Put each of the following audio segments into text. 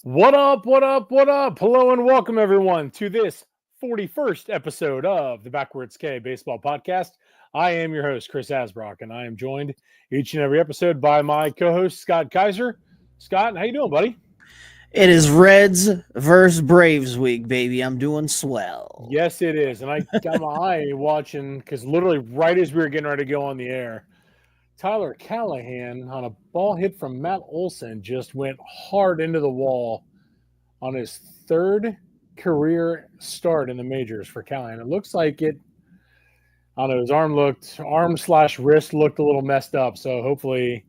What up, what up, what up? Hello and welcome everyone to this 41st episode of the Backwards K Baseball Podcast. I am your host, Chris Asbrock, and I am joined each and every episode by my co-host, Scott Kaiser. Scott, how you doing, buddy? It is Reds versus Braves week, baby. I'm doing swell. Yes, it is. And I got my eye watching because literally right as we were getting ready to go on the air, Tyler Callahan on a ball hit from Matt Olson just went hard into the wall on his third career start in the majors for Callahan. It looks like it, I don't know, his arm/wrist looked a little messed up. So hopefully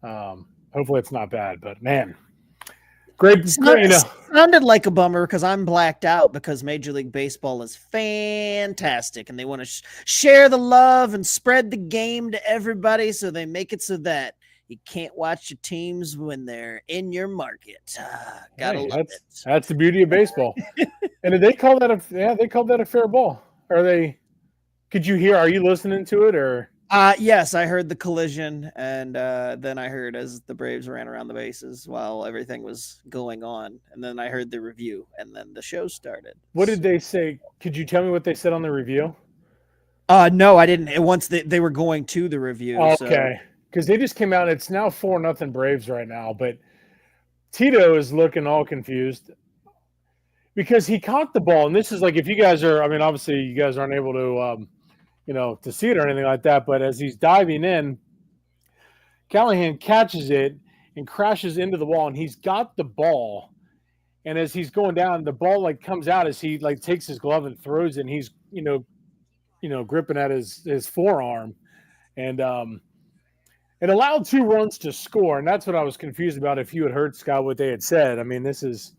it's not bad. But man, great, sounded like a bummer because I'm blacked out because Major League Baseball is fantastic and they want to share the love and spread the game to everybody, so they make it so that you can't watch your teams when they're in your market. That's the beauty of baseball. And did they call that they called that a fair ball? Could you hear? Are you listening to it or? Yes, I heard the collision, and then I heard as the Braves ran around the bases while everything was going on, and then I heard the review, and then the show started. What did they say? Could you tell me what they said on the review? No, I didn't. Once they were going to the review. Okay, because they just came out. It's now 4-0 Braves right now, but Tito is looking all confused because he caught the ball, and this is like if you guys are. I mean, obviously you guys aren't able to. To see it or anything like that. But as he's diving in, Callahan catches it and crashes into the wall, and he's got the ball. And as he's going down, the ball comes out as he takes his glove and throws it, and he's gripping at his forearm, and it allowed 2 runs to score, and that's what I was confused about. If you had heard, Scott, what they had said, I mean, this is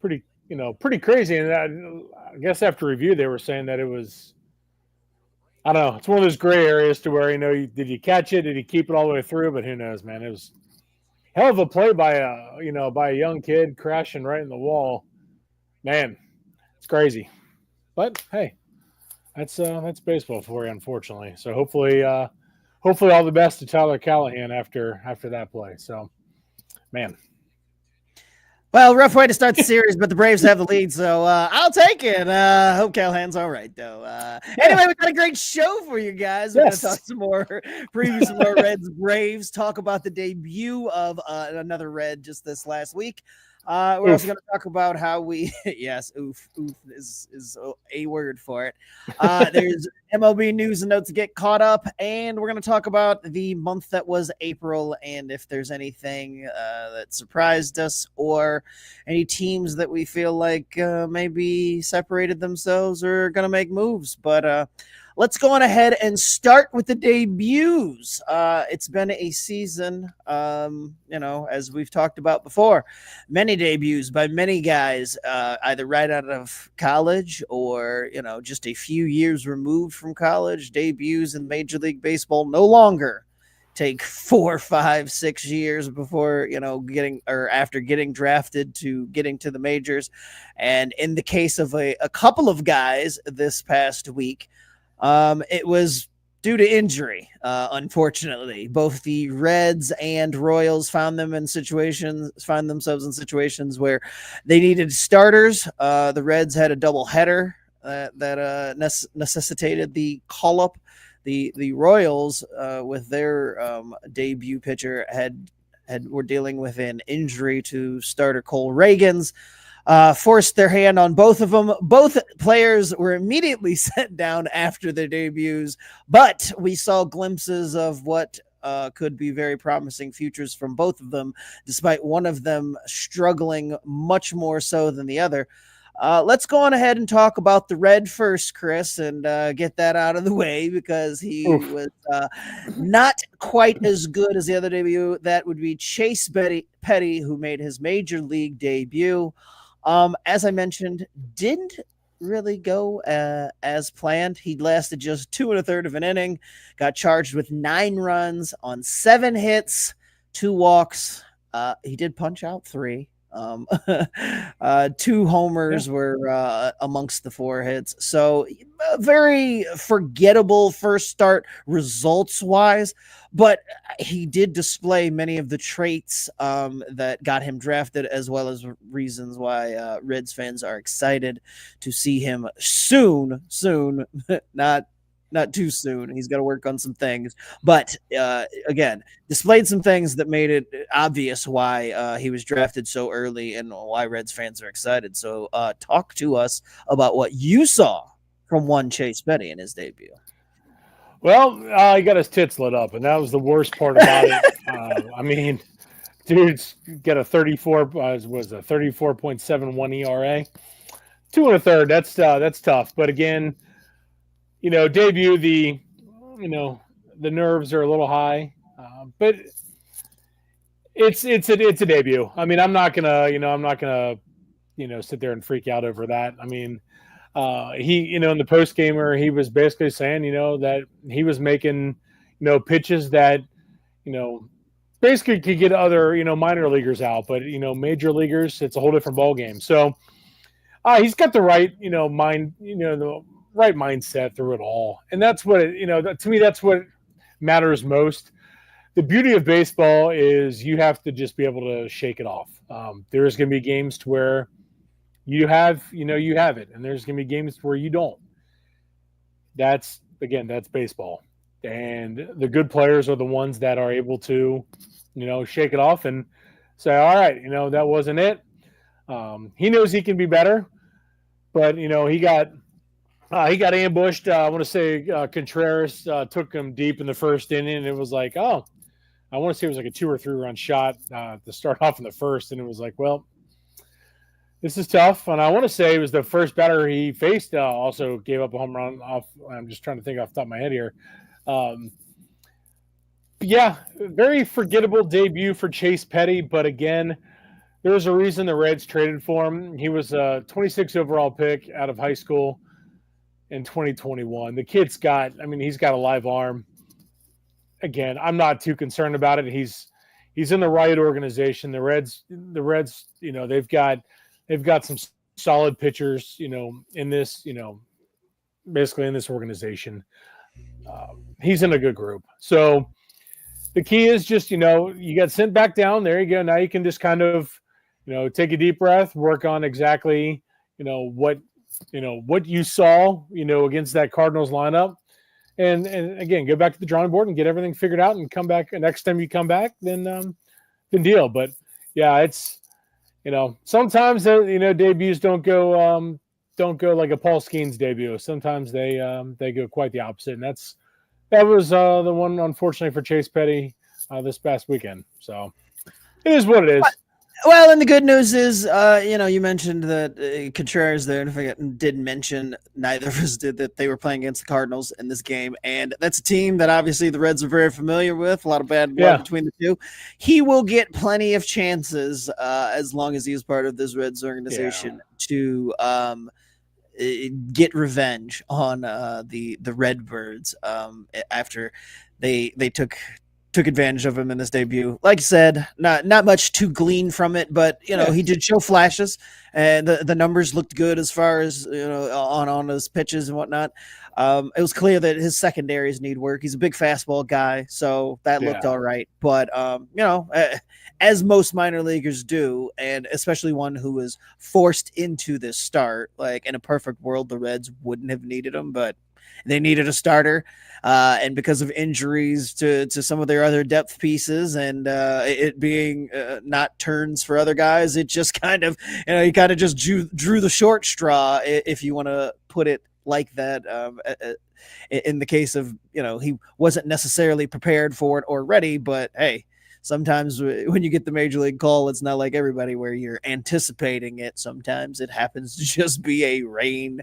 pretty crazy. And I guess after review, they were saying that it was. I don't know. It's one of those gray areas to where, did you catch it? Did he keep it all the way through? But who knows, man? It was hell of a play by a young kid crashing right in the wall. Man, it's crazy. But hey, that's baseball for you, unfortunately. So hopefully all the best to Tyler Callahan after that play. So, man. Well, rough way to start the series, but the Braves have the lead, so I'll take it. Hope Callahan's all right, though. Anyway, we've got a great show for you guys. We're going to talk some more, preview some more Reds, Braves, talk about the debut of another Red just this last week. We're also going to talk about how we, yes, oof is a word for it. There's MLB news and notes to get caught up, and we're going to talk about the month that was April and if there's anything that surprised us or any teams that we feel like maybe separated themselves or going to make moves. But let's go on ahead and start with the debuts. It's been a season, as we've talked about before, many debuts by many guys, either right out of college or, just a few years removed from college. Debuts in Major League Baseball no longer take 4, 5, 6 years before, after getting drafted to getting to the majors. And in the case of a couple of guys this past week, it was due to injury. Unfortunately, both the Reds and Royals found themselves in situations where they needed starters. The Reds had a double header that necessitated the call up. The Royals, with their debut pitcher, were dealing with an injury to starter Cole Reagans. Forced their hand on both of them. Both players were immediately sent down after their debuts, but we saw glimpses of what could be very promising futures from both of them, despite one of them struggling much more so than the other. Let's go on ahead and talk about the Red first, Chris, and get that out of the way because he was not quite as good as the other debut. That would be Chase Petty, who made his major league debut. As I mentioned, didn't really go as planned. He lasted just 2 1/3 of an inning, got charged with 9 runs on 7 hits, 2 walks. He did punch out 3. Two homers were amongst the 4 hits. So very forgettable first start results wise, but he did display many of the traits that got him drafted, as well as reasons why Reds fans are excited to see him soon, not too soon. He's got to work on some things, but again, displayed some things that made it obvious why he was drafted so early and why Reds fans are excited. So talk to us about what you saw from one Chase Petty in his debut. Well, he got his tits lit up, and that was the worst part about it. I mean, dude's got a 34.71 ERA, 2 1/3. That's tough. But again, debut, the nerves are a little high, but it's a debut. I mean, I'm not gonna sit there and freak out over that. I mean, he in the post gamer, he was basically saying that he was making pitches that basically could get other minor leaguers out, but major leaguers, it's a whole different ball game. So he's got the right mind, the right mindset through it all, and that's what to me, that's what matters most. The beauty of baseball is you have to just be able to shake it off. There's going to be games to where you have it, and there's going to be games where you don't. That's baseball, and the good players are the ones that are able to shake it off and say, all right, that wasn't it. He knows he can be better, but he got ambushed. I want to say Contreras took him deep in the first inning, and it was like, I want to say it was like a 2 or 3 run shot to start off in the first, and it was like, well, this is tough. And I want to say it was the first batter he faced also gave up a home run off. I'm just trying to think off the top of my head here. Yeah, very forgettable debut for Chase Petty, but again, there's a reason the Reds traded for him. He was a 26 overall pick out of high school in 2021. The kid's he's got a live arm. Again, I'm not too concerned about it. He's in the right organization. The Reds, they've got some solid pitchers, in this, basically in this organization. He's in a good group. So the key is just, you got sent back down. There you go. Now you can just kind of, take a deep breath, work on exactly, what you saw, against that Cardinals lineup. And again, go back to the drawing board and get everything figured out and come back. And next time you come back, then deal. But yeah, it's, sometimes debuts don't go like a Paul Skeens debut. Sometimes they go quite the opposite. And that was the one, unfortunately, for Chase Petty this past weekend. So it is what it is. Well, and the good news is, you mentioned that Contreras there, and if I didn't mention, neither of us did, that they were playing against the Cardinals in this game, and that's a team that obviously the Reds are very familiar with, a lot of bad blood between the two. He will get plenty of chances as long as he is part of this Reds organization to get revenge on the Redbirds after they took advantage of him in this debut. Like I said, not much to glean from it, but he did show flashes, and the numbers looked good as far as on his pitches and whatnot. It was clear that his secondaries need work. He's a big fastball guy, so that looked all right. But as most minor leaguers do, and especially one who was forced into this start, like in a perfect world, the Reds wouldn't have needed him, but they needed a starter. And because of injuries to some of their other depth pieces and it being not turns for other guys, it just kind of, he kind of just drew the short straw, if you want to put it like that. In the case of, he wasn't necessarily prepared for it or ready, but hey, sometimes when you get the major league call, it's not like everybody where you're anticipating it. Sometimes it happens to just be a rain,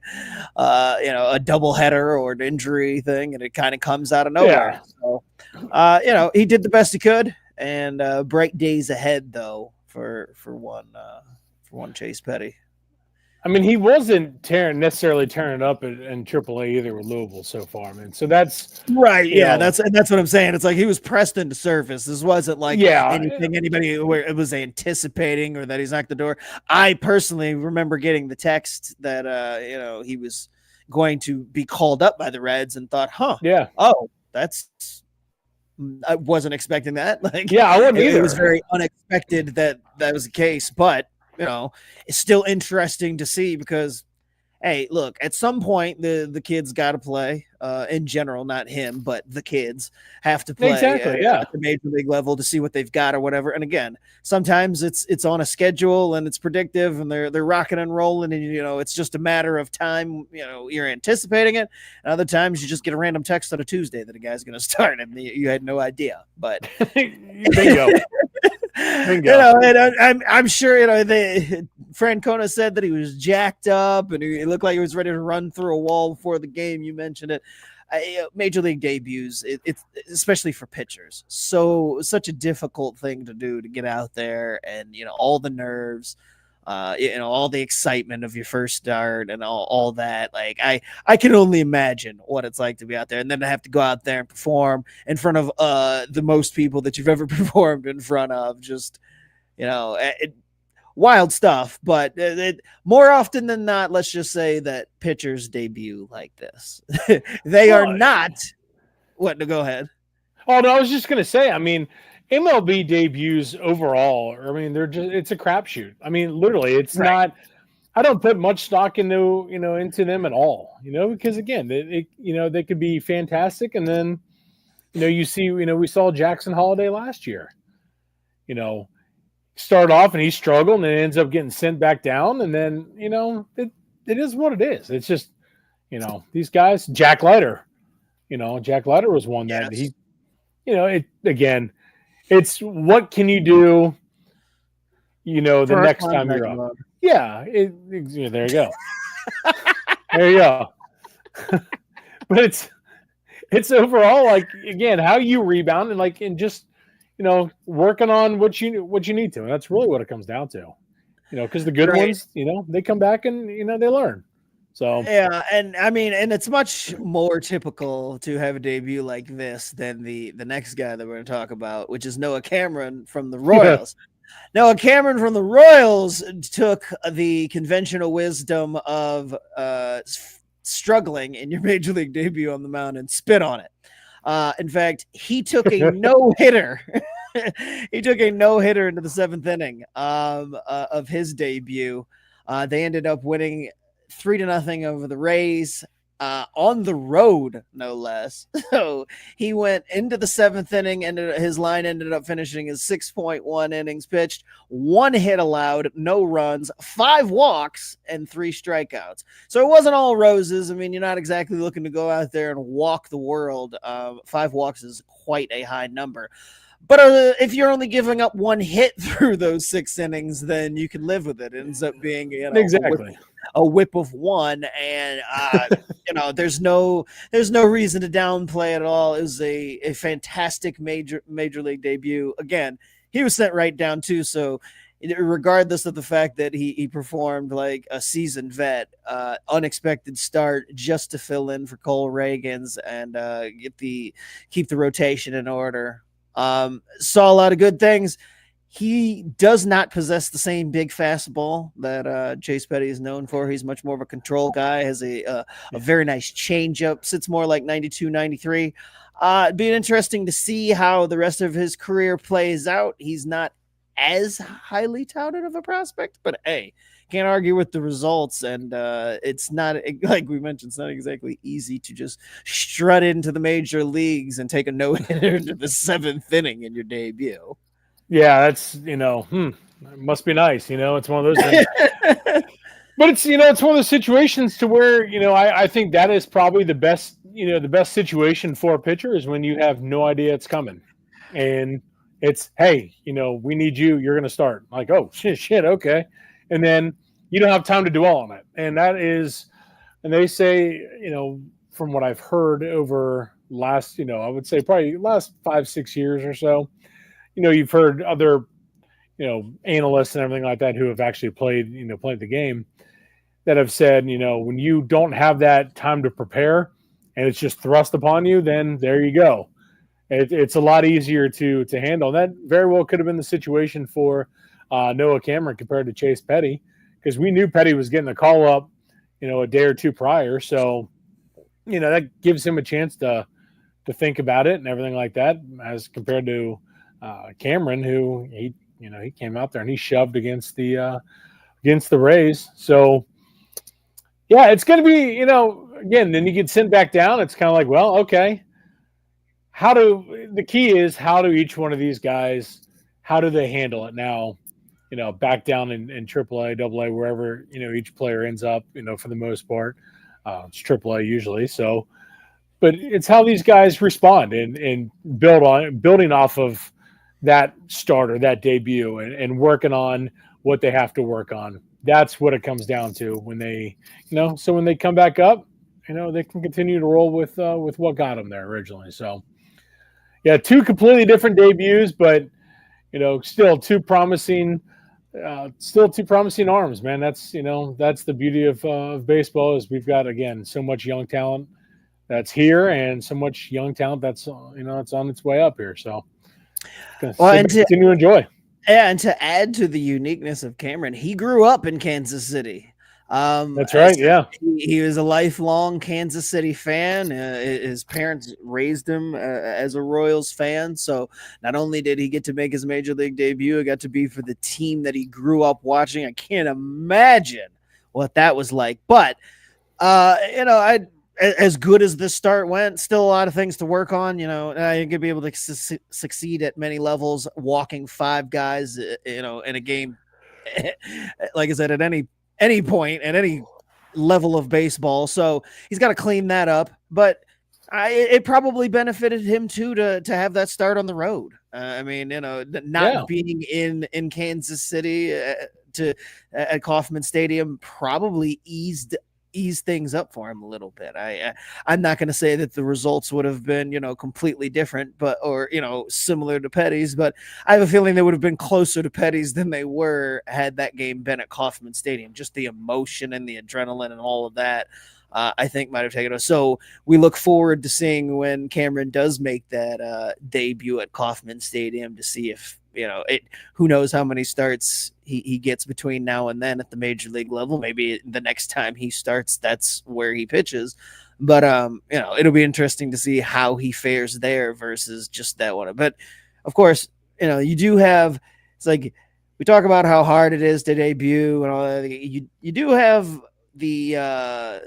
a doubleheader or an injury thing, and it kind of comes out of nowhere. Yeah. So, he did the best he could, and bright days ahead though for one Chase Petty. I mean, he wasn't necessarily tearing it up in AAA either with Louisville so far, man. So that's Right. you Yeah. know, That's what I'm saying. It's like he was pressed into surface. This wasn't like yeah, anything anybody was anticipating or that he's knocked the door. I personally remember getting the text that he was going to be called up by the Reds and thought, yeah, oh, I wasn't expecting that. Like, yeah. I wouldn't either. It was very unexpected that was the case, but it's still interesting to see because, hey, look, at some point the kids got to play. In general, not him, but the kids have to play Exactly, at the major league level to see what they've got or whatever. And again, sometimes it's on a schedule and it's predictive and they're rocking and rolling, and it's just a matter of time. You're anticipating it. And other times you just get a random text on a Tuesday that a guy's going to start, and you had no idea. But bingo. And I'm sure Francona said that he was jacked up and he looked like he was ready to run through a wall before the game. You mentioned it. Major league debuts, it's especially for pitchers, such a difficult thing to do, to get out there and all the nerves, all the excitement of your first start and all that. Like I can only imagine what it's like to be out there and then to have to go out there and perform in front of the most people that you've ever performed in front of. Just wild stuff. But more often than not, let's just say that pitchers debut like this. They are not. What? No, go ahead. Oh no, I was just gonna say. I mean, MLB debuts overall, it's a crapshoot. I mean, literally, it's not. I don't put much stock into them at all. Because again, they could be fantastic, and then you see, we saw Jackson Holiday last year. Start off and he struggled, and then ends up getting sent back down, and then it is what it is. It's just these guys. Jack Leiter, Jack Leiter was one that he, again. It's what can you do, the next time you're up. Yeah, there you go. There you go. But it's overall, like, again, how you rebound and just, working on what you need to. And that's really what it comes down to. Because the good ones, they come back and, they learn. So yeah, and I mean, and it's much more typical to have a debut like this than the next guy that we're going to talk about, which is Noah Cameron from the Royals. Noah Cameron from the Royals took the conventional wisdom of struggling in your major league debut on the mound and spit on it. In fact, he took a no-hitter. He took a no-hitter into the seventh inning of his debut. They ended up winning 3-0 over the Rays on the road, no less. So he went into the seventh inning, and his line ended up finishing as 6.1 innings pitched, 1 hit allowed, no runs, 5 walks, and 3 strikeouts. So it wasn't all roses. I mean, you're not exactly looking to go out there and walk the world. 5 walks is quite a high number. But if you're only giving up 1 hit through those 6 innings, then you can live with it. It ends up being exactly a whip of 1, and there's no reason to downplay it at all. It was a fantastic major league debut. Again, he was sent right down too, so regardless of the fact that he performed like a seasoned vet, unexpected start just to fill in for Cole Reagans and keep the rotation in order. Saw a lot of good things. He does not possess the same big fastball that Chase Petty is known for. He's much more of a control guy, has a very nice changeup, sits more like 92, 93. It'd be interesting to see how the rest of his career plays out. He's not as highly touted of a prospect, but hey, can't argue with the results. And it's not, like we mentioned, it's not exactly easy to just strut into the major leagues and take a no-hitter into the 7th inning in your debut. Yeah, that's, it must be nice. It's one of those things. But it's, it's one of those situations to where, I think that is probably the best, the best situation for a pitcher is when you have no idea it's coming. And it's, hey, we need you. You're going to start. Like, oh, shit, okay. And then you don't have time to dwell on it. And that is, and they say, from what I've heard over last, I would say probably last 5-6 years or so, you've heard other, analysts and everything like that who have actually played the game. that have said, when you don't have that time to prepare and it's just thrust upon you, then there you go. It's a lot easier to handle. And that very well could have been the situation for Noah Cameron compared to Chase Petty, because we knew Petty was getting a call up, a day or two prior. So, that gives him a chance to think about it and everything like that, as compared to Cameron, who he came out there and he shoved against the Rays. So yeah, it's going to be, again, then you get sent back down. It's kind of like, well, okay, the key is how do each one of these guys, how do they handle it now? Back down in AAA, AA, wherever each player ends up. For the most part, it's AAA usually. So, but it's how these guys respond and building off of that starter, that debut, and working on what they have to work on. That's what it comes down to when they, so when they come back up, they can continue to roll with what got them there originally. So, yeah, two completely different debuts, but still two promising arms, man. That's the beauty of baseball, is we've got, again, so much young talent that's here and so much young talent that's it's on its way up here. So, continue to enjoy. Yeah, and to add to the uniqueness of Cameron, he grew up in Kansas City. That's right. Yeah, he was a lifelong Kansas City fan. His parents raised him as a Royals fan. So not only did he get to make his major league debut, he got to be for the team that he grew up watching. I can't imagine what that was like. But as good as this start went, still a lot of things to work on. I could be able to succeed at many levels, walking 5 guys, in a game. Like I said, at any point, at any level of baseball. So he's got to clean that up. But it probably benefited him too to have that start on the road. Being in Kansas City at Kauffman Stadium probably ease things up for him a little bit. I'm not going to say that the results would have been, completely different, or similar to Petty's, but I have a feeling they would have been closer to Petty's than they were had that game been at Kauffman Stadium. Just the emotion and the adrenaline and all of that, I think might have taken us. So we look forward to seeing when Cameron does make that debut at Kauffman Stadium, to see if, who knows how many starts he gets between now and then at the major league level. Maybe the next time he starts, that's where he pitches. But, it'll be interesting to see how he fares there versus just that one. But of course, you do have, it's like, we talk about how hard it is to debut and all that. You do have the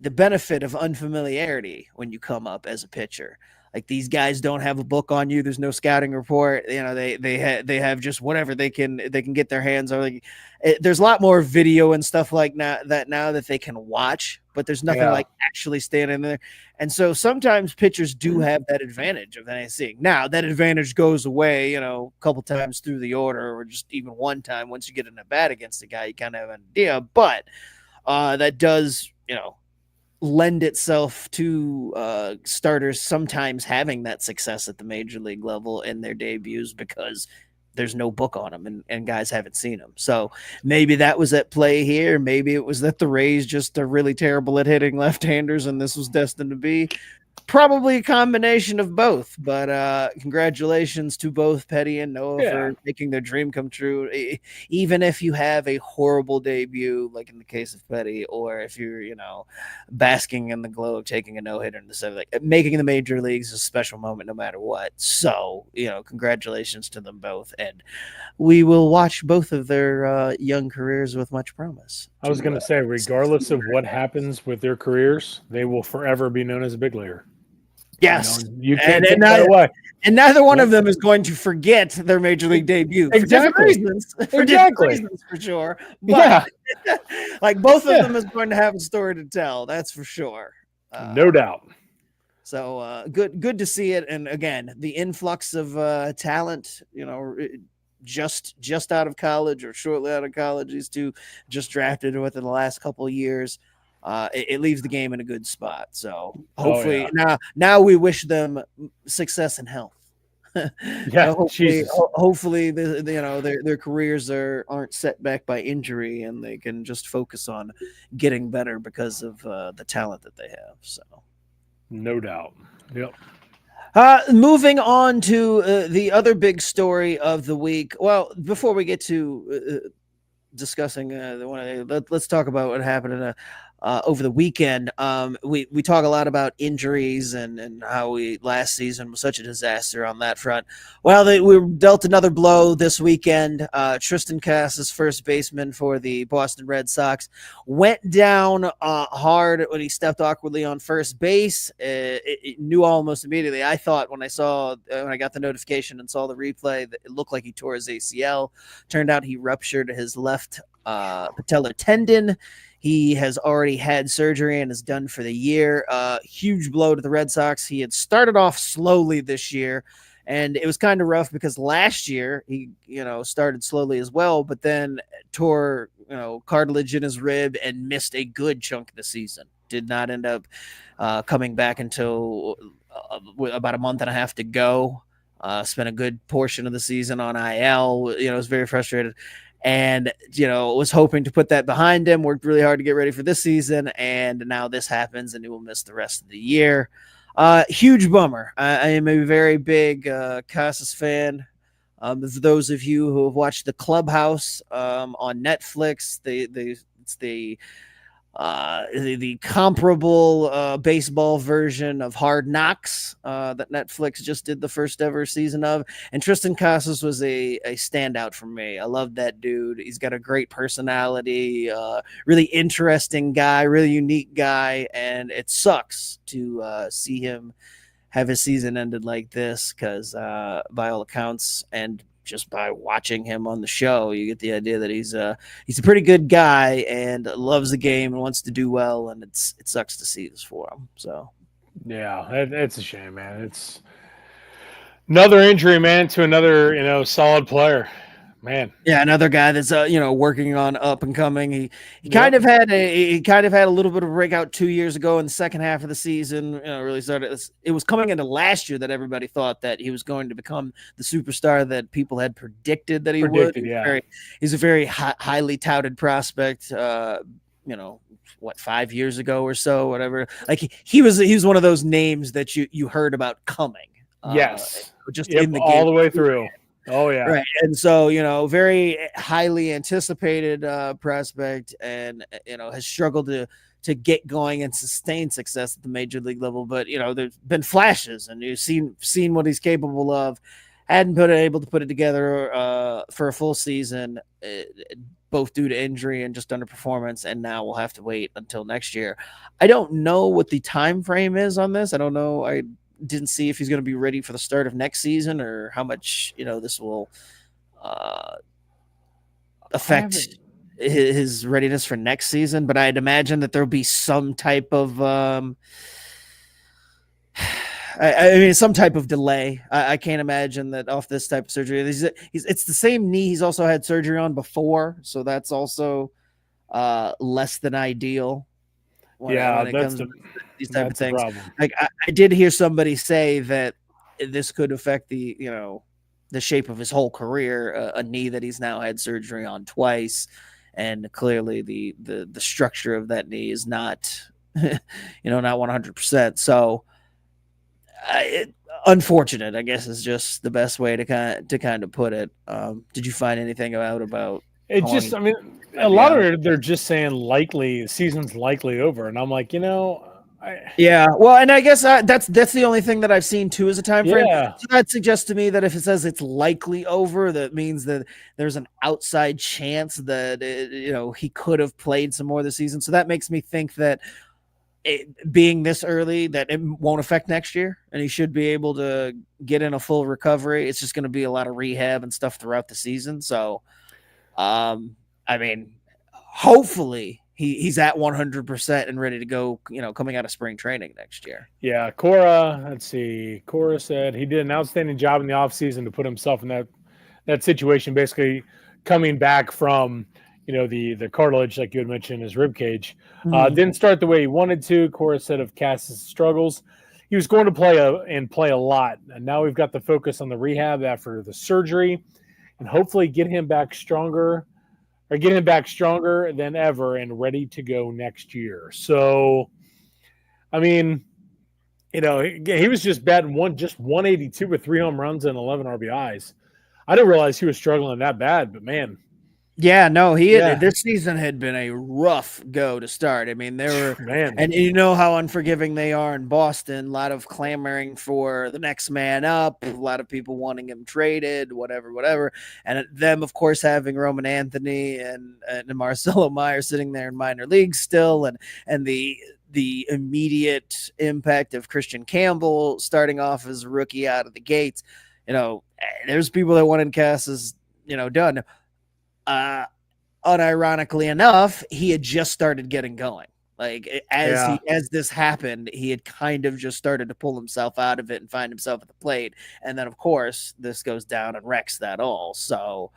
benefit of unfamiliarity when you come up as a pitcher. Like, these guys don't have a book on you. There's no scouting report. They have just whatever they can get their hands on. There's a lot more video and stuff like that now that they can watch, but there's nothing like actually standing there. And so sometimes pitchers do have that advantage of seeing. Now that advantage goes away, a couple times through the order, or just even one time once you get in a bat against a guy, you kind of have an idea. But that does, lend itself to starters sometimes having that success at the major league level in their debuts, because there's no book on them and guys haven't seen them. So maybe that was at play here. Maybe it was that the Rays just are really terrible at hitting left-handers and this was destined to be. Probably a combination of both, but congratulations to both Petty and Noah for making their dream come true. Even if you have a horrible debut, like in the case of Petty, or if you're, basking in the glow of taking a no-hitter in the 7th, like, making the major leagues is a special moment no matter what. So, congratulations to them both. And we will watch both of their young careers with much promise. I was going to say, regardless of what happens with their careers, they will forever be known as a big leaguer. Yes, you can't take that away. And neither one of them is going to forget their major league debut. Exactly. For different reasons, for sure. But like, both of them is going to have a story to tell. That's for sure. No doubt. So good to see it. And again, the influx of talent, just out of college or shortly out of college, these two just drafted within the last couple of years. It leaves the game in a good spot. So hopefully now we wish them success and health. Yeah, hopefully, Jesus. hopefully, their careers aren't set back by injury, and they can just focus on getting better because of the talent that they have. So, No doubt. Yep. moving on to the other big story of the week. Well, before we get to discussing the one, let's talk about what happened over the weekend. We talk a lot about injuries and how last season was such a disaster on that front. Well, we were dealt another blow this weekend. Tristan Casas, first baseman for the Boston Red Sox, went down hard when he stepped awkwardly on first base. It knew almost immediately. I thought when I got the notification and saw the replay that it looked like he tore his ACL. Turned out he ruptured his left patellar tendon. He has already had surgery and is done for the year. Huge blow to the Red Sox. He had started off slowly this year, and it was kind of rough because last year he, started slowly as well, but then tore, cartilage in his rib and missed a good chunk of the season. Did not end up coming back until about a month and a half to go. Spent a good portion of the season on IL. Was very frustrated. And, was hoping to put that behind him, worked really hard to get ready for this season, and now this happens, and he will miss the rest of the year. Huge bummer. I am a very big Casas fan. For those of you who have watched The Clubhouse on Netflix, it's the comparable baseball version of Hard Knocks that Netflix just did the first ever season of. And Tristan Casas was a standout for me. I love that dude. He's got a great personality, really interesting guy, really unique guy. And it sucks to see him have his season ended like this because by all accounts and just by watching him on the show, you get the idea that he's a pretty good guy and loves the game and wants to do well. And it sucks to see this for him. So, yeah, it's a shame, man. It's another injury, man, to another, solid player, man. Yeah, another guy that's working on up and coming. He kind of had a little bit of a breakout 2 years ago in the second half of the season. Really started. It was coming into last year that everybody thought that he was going to become the superstar that people had predicted that he would. Yeah, he's a very highly touted prospect. 5 years ago or so, whatever. Like he was one of those names that you heard about coming. Yes, just in the game all the way through. Oh yeah, right. And so very highly anticipated prospect, and has struggled to get going and sustain success at the major league level. But there's been flashes, and you've seen what he's capable of. Hadn't been able to put it together for a full season, both due to injury and just underperformance. And now we'll have to wait until next year. I don't know what the time frame is on this. I don't know. I didn't see if he's going to be ready for the start of next season or how much this will affect his readiness for next season. But I'd imagine that there'll be some type of some type of delay. I can't imagine that off this type of surgery. It's the same knee he's also had surgery on before, so that's also less than ideal. When it comes to these type of things. Like I did hear somebody say that this could affect the shape of his whole career, a knee that he's now had surgery on twice, and clearly the structure of that knee is not not 100%. So unfortunate, I guess, is just the best way to kind of put it. Did you find anything about it? Just, I mean, a lot of it, they're just saying likely season's likely over, and I'm like, yeah. Well, and I guess that's the only thing that I've seen too as a time frame. Yeah. So that suggests to me that if it says it's likely over, that means that there's an outside chance that he could have played some more this season. So that makes me think that being this early, that it won't affect next year, and he should be able to get in a full recovery. It's just going to be a lot of rehab and stuff throughout the season. So, I mean, hopefully he's at 100% and ready to go, coming out of spring training next year. Yeah. Cora said he did an outstanding job in the offseason to put himself in that situation, basically coming back from, the cartilage, like you had mentioned, his rib cage. Didn't start the way he wanted to. Cora said of Cass's struggles, he was going to play a lot, and now we've got the focus on the rehab after the surgery, and hopefully get him back stronger than ever and ready to go next year. So, I mean, he was just batting 182 with 3 home runs and 11 RBIs. I didn't realize he was struggling that bad, but man. Yeah, no, this season had been a rough go to start. I mean, there were, and you know how unforgiving they are in Boston. A lot of clamoring for the next man up, a lot of people wanting him traded, whatever. And them, of course, having Roman Anthony and Marcelo Meyer sitting there in minor leagues still, and the immediate impact of Christian Campbell starting off as a rookie out of the gates. There's people that wanted Casas, done. Unironically enough, he had just started getting going. Like as this happened, he had kind of just started to pull himself out of it and find himself at the plate. And then, of course, this goes down and wrecks that all. So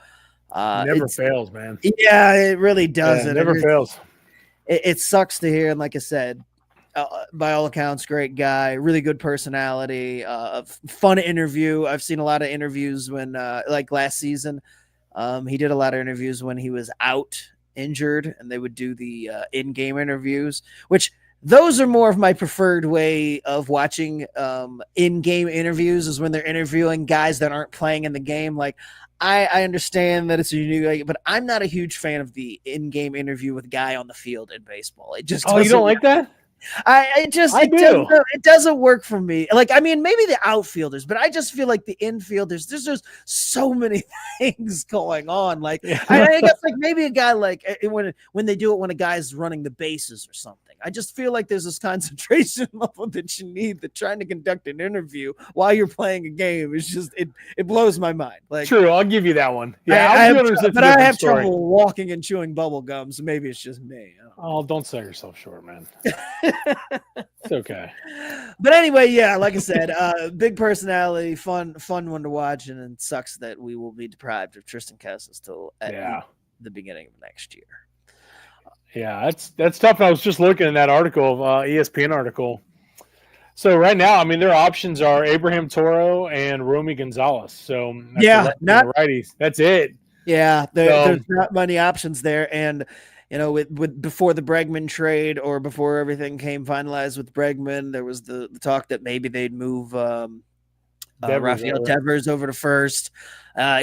never fails, man. Yeah, it really doesn't. Never fails. It sucks to hear. And like I said, by all accounts, great guy, really good personality, fun interview. I've seen a lot of interviews when, like last season, he did a lot of interviews when he was out injured, and they would do the in-game interviews, which those are more of my preferred way of watching in-game interviews, is when they're interviewing guys that aren't playing in the game. Like, I understand that it's a unique, but I'm not a huge fan of the in-game interview with a guy on the field in baseball. It just you don't like that? It doesn't work for me. Like, I mean, maybe the outfielders, but I just feel like the infielders, there's just so many things going on. Like, I guess like maybe a guy like when they do it when a guy's running the bases or something. I just feel like there's this concentration level that you need that trying to conduct an interview while you're playing a game is just it blows my mind. Like, true, I'll give you that one. Yeah, I have trouble walking and chewing bubble gum, so maybe it's just me. Don't sell yourself short, man. It's okay. But anyway, yeah, like I said, big personality, fun one to watch, and it sucks that we will be deprived of Tristan Casas till at the beginning of next year. Yeah, that's tough. I was just looking at that article, ESPN article. So right now, I mean, their options are Abraham Toro and Romy Gonzalez. So not righties. That's it. Yeah, there's not many options there, and with before the Bregman trade or before everything came finalized with Bregman, there was the talk that maybe they'd move Rafael Devers over to first.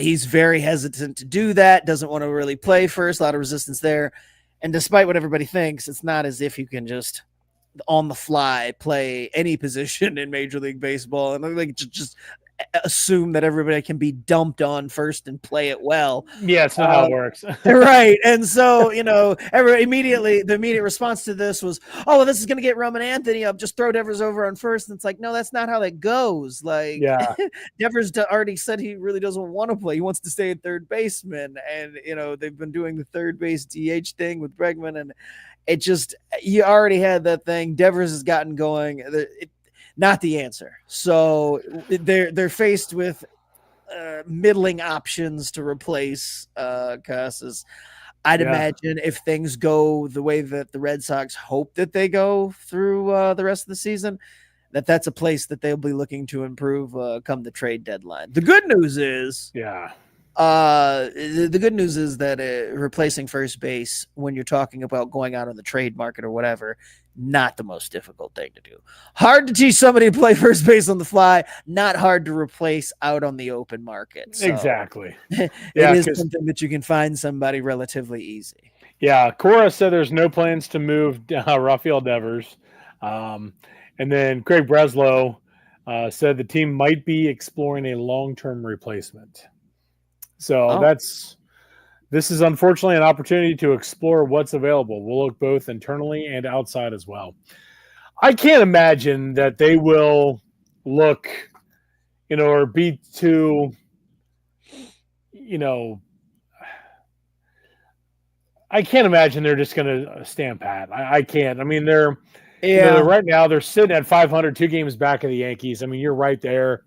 He's very hesitant to do that. Doesn't want to really play first. A lot of resistance there. And despite what everybody thinks, it's not as if you can just on the fly play any position in Major League Baseball and like just assume that everybody can be dumped on first and play it well. Yeah, it's not how it works. Right. And so, the immediate response to this was, oh, well, this is going to get Roman Anthony up. Just throw Devers over on first. And it's like, no, that's not how that goes. Like, Devers already said he really doesn't want to play. He wants to stay at third baseman. And, they've been doing the third base DH thing with Bregman. And it just, you already had that thing. Devers has gotten going. Not the answer. So they're faced with middling options to replace Casas. I'd imagine if things go the way that the Red Sox hope that they go through the rest of the season, that's a place that they'll be looking to improve come the trade deadline. The good news is, the good news is that replacing first base when you're talking about going out on the trade market or whatever, not the most difficult thing to do. Hard to teach somebody to play first base on the fly, not hard to replace out on the open market. So exactly. It is something that you can find somebody relatively easy. Yeah, Cora said there's no plans to move Rafael Devers. And then Craig Breslow said the team might be exploring a long-term replacement. So this is unfortunately an opportunity to explore what's available. We'll look both internally and outside as well. I can't imagine that they will look, or be too, I can't imagine they're just going to stand pat. I can't. I mean, they're right now they're sitting at 500, 2 games back of the Yankees. I mean, you're right there.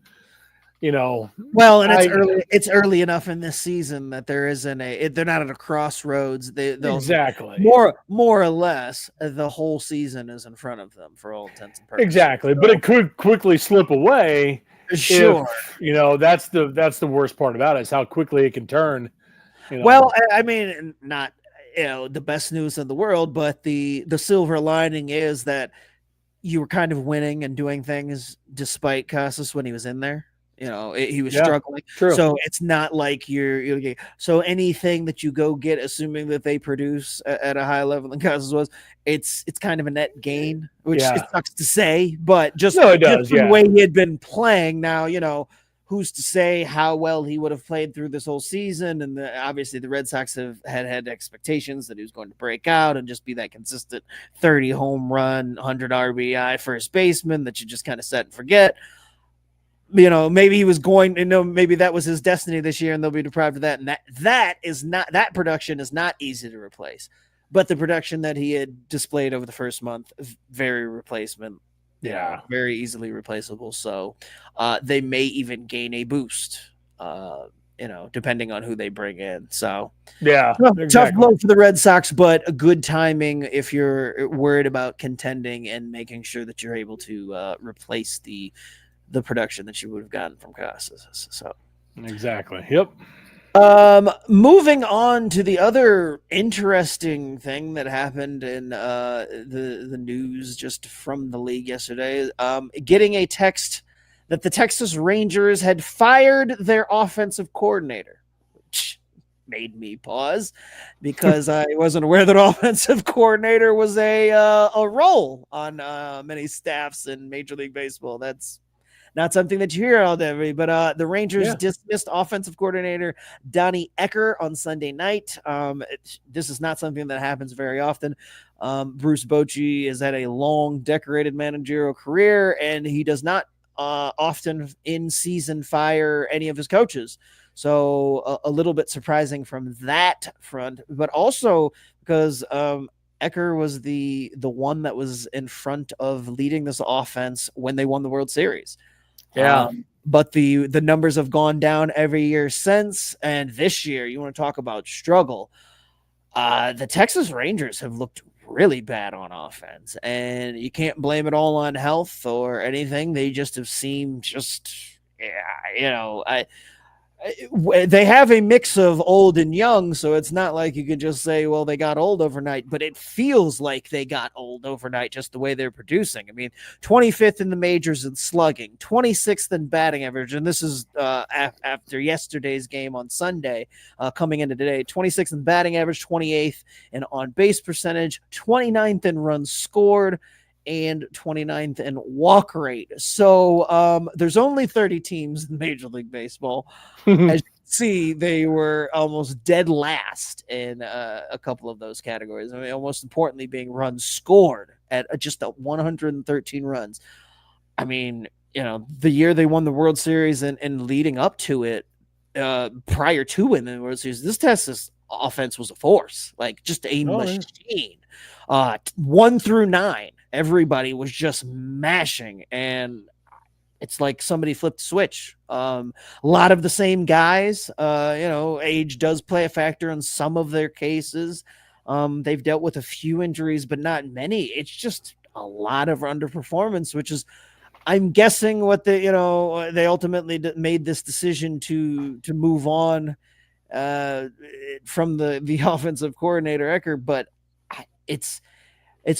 Well, and it's early enough in this season that there isn't they're not at a crossroads. They'll exactly more or less the whole season is in front of them for all intents and purposes. Exactly, so, but it could quickly slip away. Sure, if, that's the worst part about it is how quickly it can turn. Well, I mean, not the best news in the world, but the silver lining is that you were kind of winning and doing things despite Casas when he was in there. He was struggling. True. So it's not like you're so anything that you go get, assuming that they produce at a high level than Casas was, it's kind of a net gain, which it sucks to say, but just the way he had been playing now, who's to say how well he would have played through this whole season? And obviously the Red Sox have had expectations that he was going to break out and just be that consistent 30 home run, 100 RBI first baseman that you just kind of set and forget. Maybe he was going, maybe that was his destiny this year and they'll be deprived of that. And that production is not easy to replace, but the production that he had displayed over the first month, very replacement. Yeah, very easily replaceable. So they may even gain a boost, depending on who they bring in. So tough blow for the Red Sox, but a good timing if you're worried about contending and making sure that you're able to replace the production that you would have gotten from Casas. So exactly. Yep. Moving on to the other interesting thing that happened in the news just from the league yesterday, getting a text that the Texas Rangers had fired their offensive coordinator, which made me pause because I wasn't aware that offensive coordinator was a role on many staffs in Major League Baseball. That's not something that you hear all day, but the Rangers dismissed offensive coordinator Donnie Ecker on Sunday night. This is not something that happens very often. Bruce Bochy has had a long, decorated managerial career, and he does not often in season fire any of his coaches. So a little bit surprising from that front, but also because Ecker was the one that was in front of leading this offense when they won the World Series. Yeah. But the numbers have gone down every year since. And this year, you want to talk about struggle. The Texas Rangers have looked really bad on offense. And you can't blame it all on health or anything. They just have seemed they have a mix of old and young, so it's not like you could just say, well, they got old overnight, but it feels like they got old overnight just the way they're producing. I mean, 25th in the majors in slugging, 26th in batting average, and this is after yesterday's game on Sunday, coming into today, 26th in batting average, 28th in on-base percentage, 29th in runs scored, and 29th in walk rate. So there's only 30 teams in Major League Baseball. As you can see, they were almost dead last in a couple of those categories. I mean, most importantly, being runs scored at just 113 runs. I mean, the year they won the World Series and leading up to it, prior to winning the World Series, this Texas offense was a force, like just a machine. 1 through 9. Everybody was just mashing, and it's like somebody flipped a switch. A lot of the same guys, age does play a factor in some of their cases. They've dealt with a few injuries, but not many. It's just a lot of underperformance, which is, I'm guessing, what they ultimately made this decision to move on from the offensive coordinator Ecker, but it's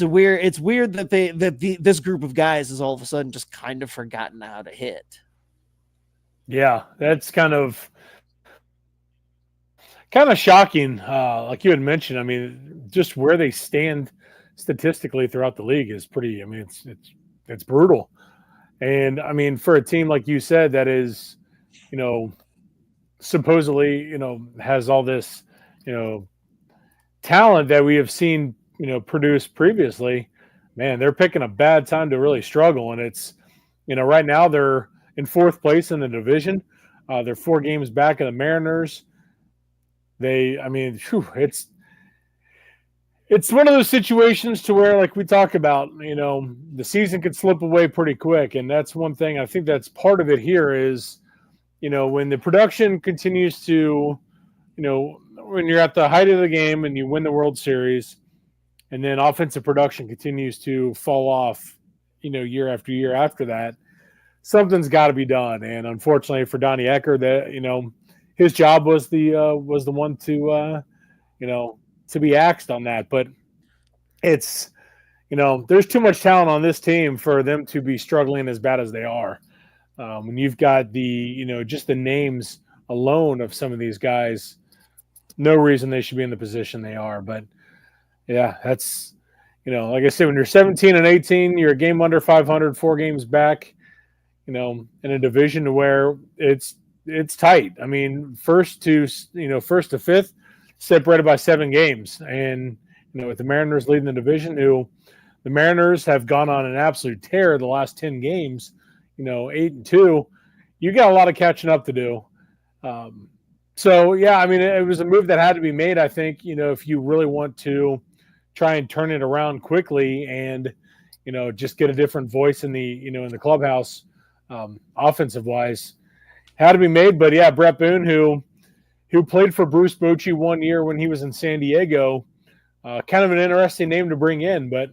weird that this group of guys is all of a sudden just kind of forgotten how to hit. Yeah, that's kind of shocking. Like you had mentioned, I mean, just where they stand statistically throughout the league is pretty. I mean, it's brutal. And I mean, for a team like you said that is, supposedly, has all this, talent that we have seen, produced previously, man, they're picking a bad time to really struggle. And it's, right now they're in 4th place in the division. They're 4 games back of the Mariners. It's one of those situations to where, like we talk about, the season could slip away pretty quick. And that's one thing, I think that's part of it here is, when the production continues to, when you're at the height of the game and you win the World Series, and then offensive production continues to fall off, year after year after that, something's got to be done. And unfortunately for Donnie Ecker, that his job was the one to to be axed on that. But it's there's too much talent on this team for them to be struggling as bad as they are. When you've got the just the names alone of some of these guys, no reason they should be in the position they are. But yeah, that's like I said, when you're 17 and 18, you're a game under 500, 4 games back. In a division where it's tight. I mean, first to fifth, separated by 7 games, and with the Mariners leading the division, the Mariners have gone on an absolute tear the last 10 games. 8-2. You got a lot of catching up to do. So yeah, I mean, it was a move that had to be made. I think if you really want to try and turn it around quickly, and just get a different voice in the in the clubhouse. Offensive wise, had to be made. But yeah, Brett Boone, who played for Bruce Bochy 1 year when he was in San Diego, kind of an interesting name to bring in. But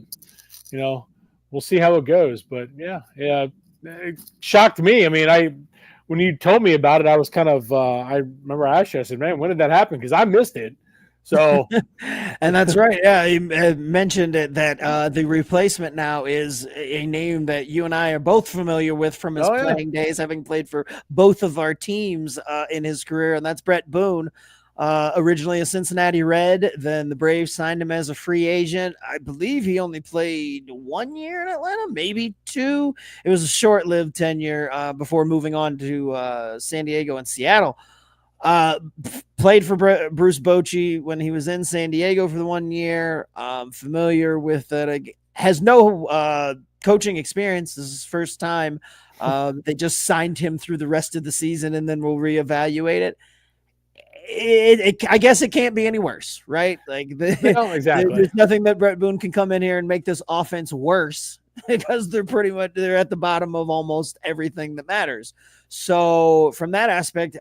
we'll see how it goes. But yeah, it shocked me. I mean, when you told me about it, I was kind of I remember I asked you, I said, "Man, when did that happen?" Because I missed it. So, and that's right. Yeah, you mentioned it that the replacement now is a name that you and I are both familiar with from his playing days, having played for both of our teams in his career, and that's Brett Boone. Originally a Cincinnati Red, then the Braves signed him as a free agent. I believe he only played 1 year in Atlanta, maybe 2. It was a short-lived tenure before moving on to San Diego and Seattle. Played for Bruce Bochy when he was in San Diego for the 1 year. Familiar with it. Has no coaching experience. This is his first time. They just signed him through the rest of the season, and then we'll reevaluate it. I guess it can't be any worse, right? Like exactly. There's nothing that Brett Boone can come in here and make this offense worse because they're at the bottom of almost everything that matters. So from that aspect,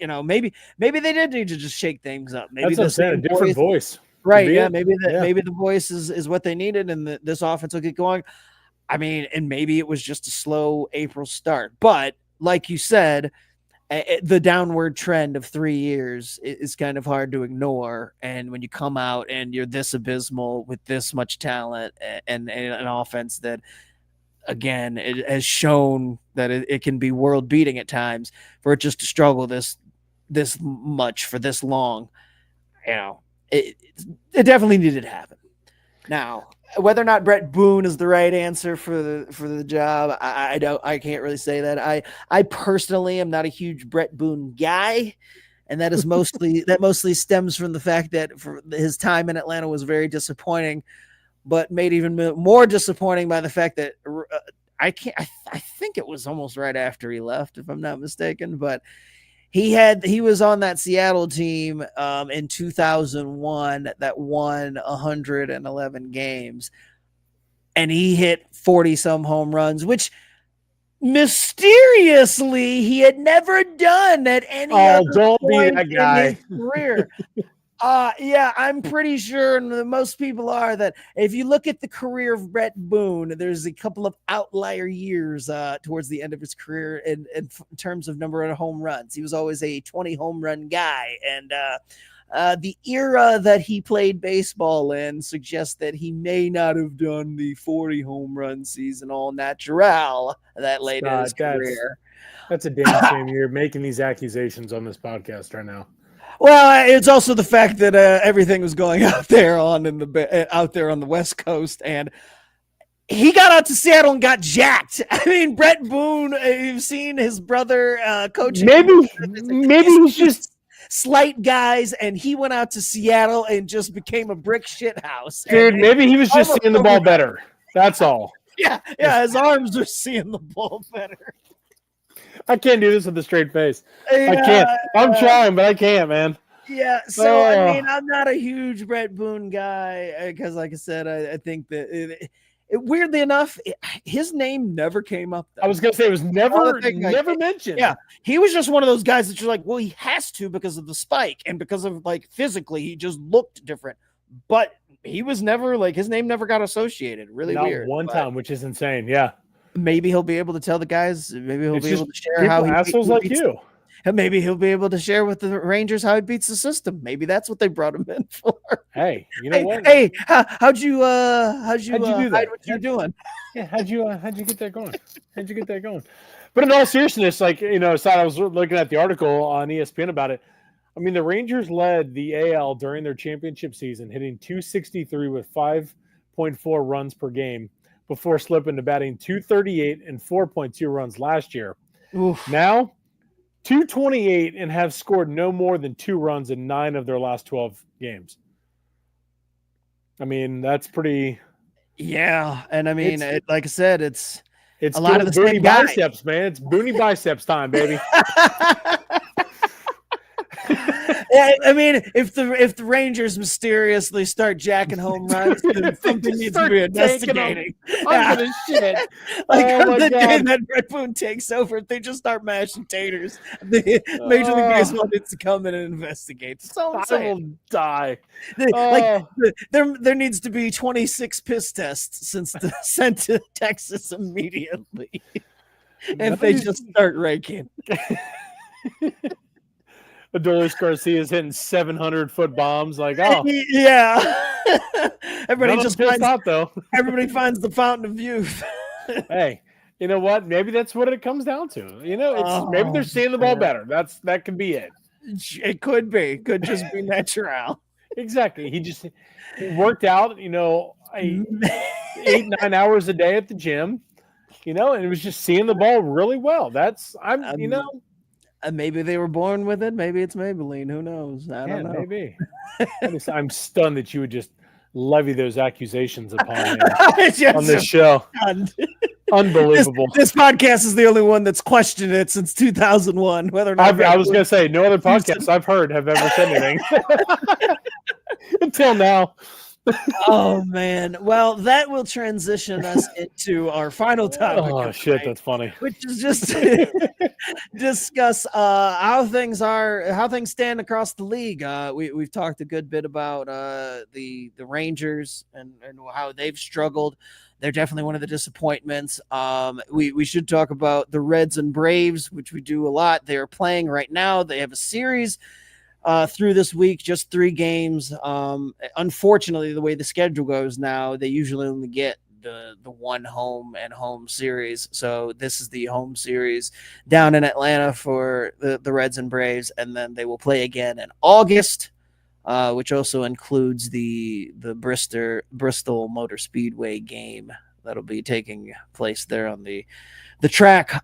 maybe they did need to just shake things up. Maybe that's what I'm saying, a different voice. Right. Yeah. Maybe the voice is what they needed, and this offense will get going. I mean, and maybe it was just a slow April start, but like you said, the downward trend of 3 years is kind of hard to ignore. And when you come out and you're this abysmal with this much talent and an offense that, again, it has shown that it can be world beating at times, for it just to struggle this much for this long, it definitely needed to happen. Now, whether or not Brett Boone is the right answer for the job, I can't really say that. I personally am not a huge Brett Boone guy, and that is mostly stems from the fact that for his time in Atlanta was very disappointing, but made even more disappointing by the fact that I think it was almost right after he left, if I'm not mistaken, but he was on that Seattle team in 2001 that won 111 games, and he hit 40 some home runs, which mysteriously he had never done at any other point in his career. Yeah, I'm pretty sure, and most people are, that if you look at the career of Brett Boone, there's a couple of outlier years towards the end of his career in terms of number of home runs. He was always a 20 home run guy, and the era that he played baseball in suggests that he may not have done the 40 home run season all natural that late in his career. That's a damn shame you're making these accusations on this podcast right now. Well, it's also the fact that everything was going out there on the West Coast, and he got out to Seattle and got jacked. I mean, Brett Boone, you've seen his brother coaching. Maybe he's just slight guys, and he went out to Seattle and just became a brick shit house. Dude, maybe he was just seeing the ball better. That's all. Yeah, his arms are seeing the ball better. I can't do this with a straight face. I can't. I'm trying, but I can't, man. Yeah, so I mean, I'm not a huge Brett Boone guy because, like I said, I think that weirdly enough, his name never came up. Though. I was gonna say it was never mentioned. Yeah, he was just one of those guys that you're like, well, he has to because of the spike and because of like physically, he just looked different. But he was never like his name never got associated. Really Not weird. one time, which is insane. Yeah, maybe he'll be able to tell the guys. Maybe he'll be able to share how assholes like you. And maybe he'll be able to share with the Rangers how he beats the system. Maybe that's what they brought him in for. Hey, you know what? Hey, how'd you do that? Hide what you're doing? Yeah, how'd you get that going? How'd you get that going? But in all seriousness, like I was looking at the article on ESPN about it. I mean, the Rangers led the AL during their championship season, hitting .263 with 5.4 runs per game before slipping to batting .238 and 4.2 runs last year. Oof. Now, .228 and have scored no more than 2 runs in 9 of their last 12 games. I mean, that's pretty. Yeah, and I mean, like I said, it's a lot of the Boone same biceps, man. It's Boone biceps time, baby. I mean, if the Rangers mysteriously start jacking home runs, then something needs to be investigating. Yeah. Shit. Like the day that Red Boone takes over, if they just start mashing taters, the Major League Baseball needs to come in and investigate. So I will die. There needs to be 26 piss tests sent to Texas immediately. If they just start raking. Adolis Garcia's hitting 700-foot bombs. Like, oh, yeah. Everybody just finds out, though. Everybody finds the fountain of youth. Hey, you know what? Maybe that's what it comes down to. Maybe they're seeing the ball better. That could be it. It could be. Could just be natural. Exactly. He worked out. 8-9 hours a day at the gym. And it was just seeing the ball really well. Maybe they were born with it. Maybe it's Maybelline. Who knows? I don't know. Maybe. I'm stunned that you would just levy those accusations upon me on this show. Unbelievable. This podcast is the only one that's questioned it since 2001. Whether or not I was going to say, no other podcasts I've heard have ever said anything until now. Oh man! Well, that will transition us into our final topic. Oh shit, that's funny. Which is just to discuss how things stand across the league. We've talked a good bit about the Rangers and how they've struggled. They're definitely one of the disappointments. We should talk about the Reds and Braves, which we do a lot. They are playing right now. They have a series through this week, just 3 games. Unfortunately, the way the schedule goes now, they usually only get the one home and home series. So this is the home series down in Atlanta for the Reds and Braves, and then they will play again in August, which also includes the Bristol Motor Speedway game that'll be taking place there on the track.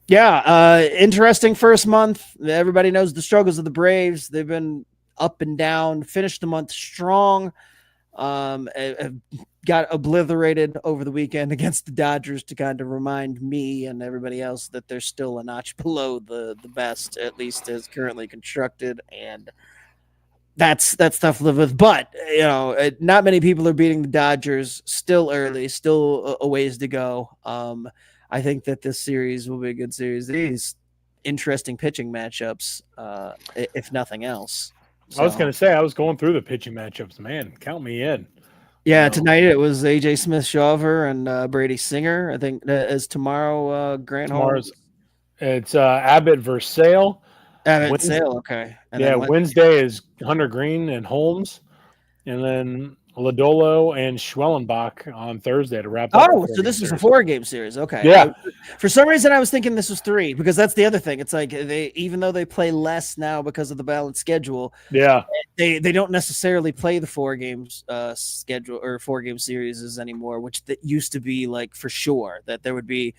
Interesting first month. Everybody knows the struggles of the Braves. They've been up and down, finished the month strong. Got obliterated over the weekend against the Dodgers to kind of remind me and everybody else that they're still a notch below the best, at least as currently constructed. And that's tough to live with. But, not many people are beating the Dodgers. Still early, still a ways to go. I think that this series will be a good series. These interesting pitching matchups, if nothing else. So, I was going to say, I was going through the pitching matchups. Man, count me in. Yeah, tonight it was A.J. Smith-Shawver and Brady Singer. I think as tomorrow, Grant Holmes. It's Abbott versus Sale. Abbott Sale, okay. And Wednesday is Hunter Green and Holmes. And then Lodolo and Schwellenbach on Thursday to wrap up. Oh, so this is a 4-game series. Okay. Yeah. For some reason, I was thinking this was 3 because that's the other thing. It's like even though they play less now because of the balanced schedule, they don't necessarily play the 4 games schedule or 4-game series anymore, which that used to be like for sure that there would be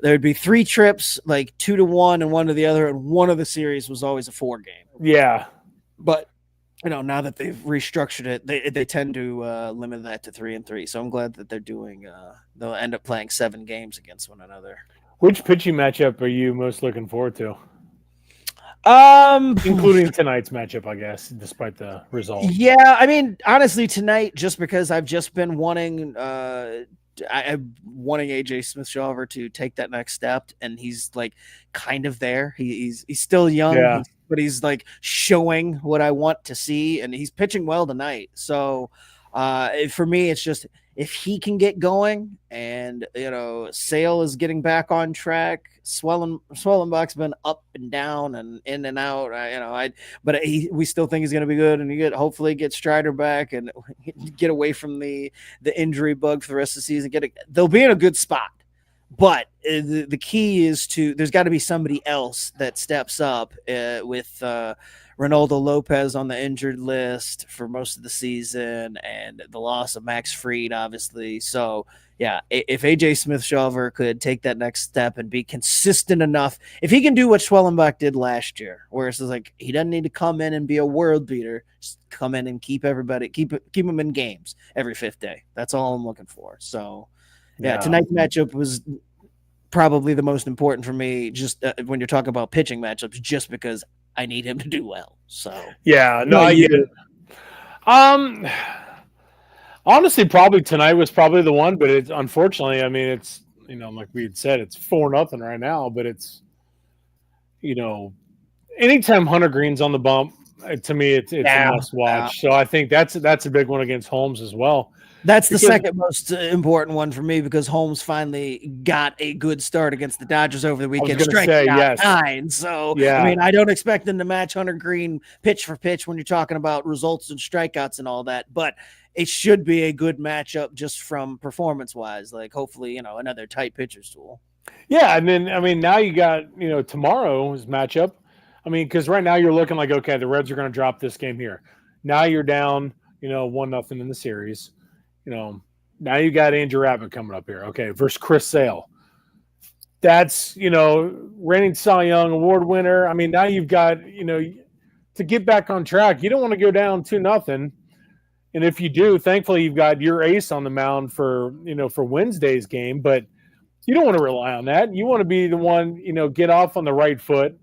3 trips, like 2 to 1 and 1 to the other, and one of the series was always a 4-game. Yeah. But now that they've restructured it, they tend to limit that to 3 and 3. So I'm glad that they're doing. They'll end up playing 7 games against one another. Which pitching matchup are you most looking forward to? Including tonight's matchup, I guess, despite the result. Yeah, I mean, honestly, tonight, just because I've just been wanting I'm wanting AJ Smith-Shawver to take that next step, and he's like kind of there. He's still young, Yeah. but he's like showing what I want to see, and he's pitching well tonight. So for me, it's just if he can get going, and Sale is getting back on track. Swellenbach's been up and down and in and out. But we still think he's going to be good, and hopefully get Strider back and get away from the injury bug for the rest of the season. They'll be in a good spot, but the key is there's got to be somebody else that steps up with Ronaldo Lopez on the injured list for most of the season, and the loss of Max Fried, obviously. So yeah, if AJ Smith-Shawver could take that next step and be consistent enough, if he can do what Schwellenbach did last year, where it's like he doesn't need to come in and be a world beater, just come in and keep them in games every fifth day. That's all I'm looking for. So yeah. Tonight's matchup was probably the most important for me, just when you're talking about pitching matchups, just because I need him to do well. So yeah, no, I get it. Honestly, probably tonight was probably the one, but it's unfortunately, I mean, it's like we had said, it's 4-0 right now, but it's anytime Hunter Green's on the bump, to me, it's a must watch. So I think that's a big one against Holmes as well. That's the second most important one for me, because Holmes finally got a good start against the Dodgers over the weekend. Striking out 9. So, yeah. I mean, I don't expect them to match Hunter Green pitch for pitch when you're talking about results and strikeouts and all that, but it should be a good matchup just from performance-wise. Like, hopefully, another tight pitcher's duel. Yeah, and then, I mean, now you got, tomorrow's matchup. I mean, because right now you're looking like, okay, the Reds are going to drop this game here. Now you're down, 1-0 in the series. Now you got Andrew Abbott coming up here, okay, versus Chris Sale. That's, reigning Cy Young Award winner. I mean, now you've got, to get back on track, you don't want to go down 2-0. And if you do, thankfully you've got your ace on the mound for Wednesday's game, but you don't want to rely on that. You want to be the one, get off on the right foot,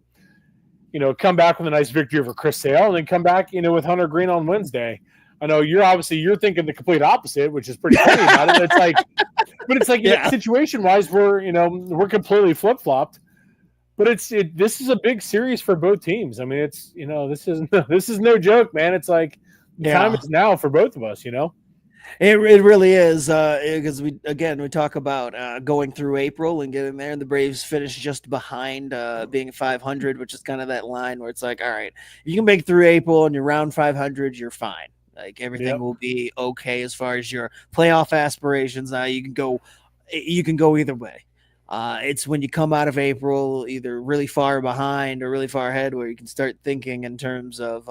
come back with a nice victory over Chris Sale, and then come back, with Hunter Green on Wednesday. I know you're thinking the complete opposite, which is pretty funny about it. It's like yeah. Situation wise, we're completely flip flopped. But this is a big series for both teams. I mean, it's this is no joke, man. It's like time is now for both of us. It really is, because we talk about going through April and getting there, and the Braves finished just behind being 500, which is kind of that line where it's like, all right, you can make through April and you're around 500, you're fine. Like everything will be okay as far as your playoff aspirations. Now you can go either way. It's when you come out of April either really far behind or really far ahead where you can start thinking in terms of,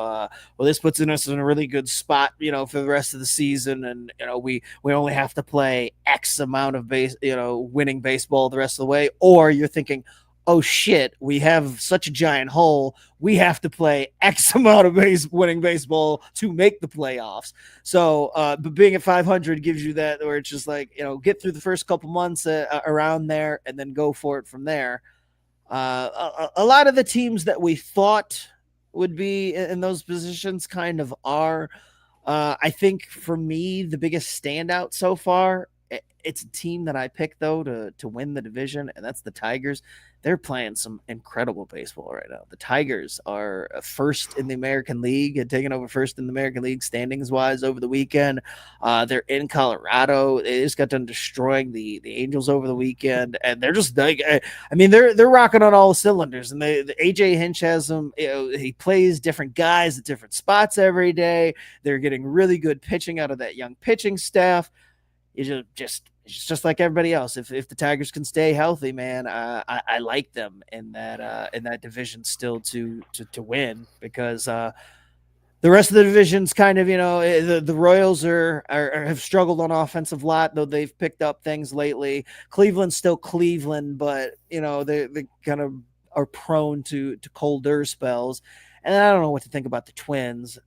this puts us in a really good spot, for the rest of the season. And, we only have to play X amount of winning baseball the rest of the way. Or you're thinking, oh shit, we have such a giant hole. We have to play X amount of winning baseball to make the playoffs. So, but being at 500 gives you that, where it's just like, get through the first couple months around there and then go for it from there. A lot of the teams that we thought would be in those positions kind of are. I think for me, the biggest standout so far, it's a team that I picked though to win the division, and that's the Tigers. They're playing some incredible baseball right now. The Tigers are first in the American League and taking over first in the American League standings wise over the weekend. They're in Colorado. They just got done destroying the Angels over the weekend, and they're just like, I mean, they're rocking on all the cylinders. And the AJ Hinch has them. He plays different guys at different spots every day. They're getting really good pitching out of that young pitching staff. It's just like everybody else. If the Tigers can stay healthy, man, I like them in that division still to win, because the rest of the division's kind of, the Royals have struggled on offensive lot, though they've picked up things lately. Cleveland's still Cleveland, but they kind of are prone to colder spells. And I don't know what to think about the Twins.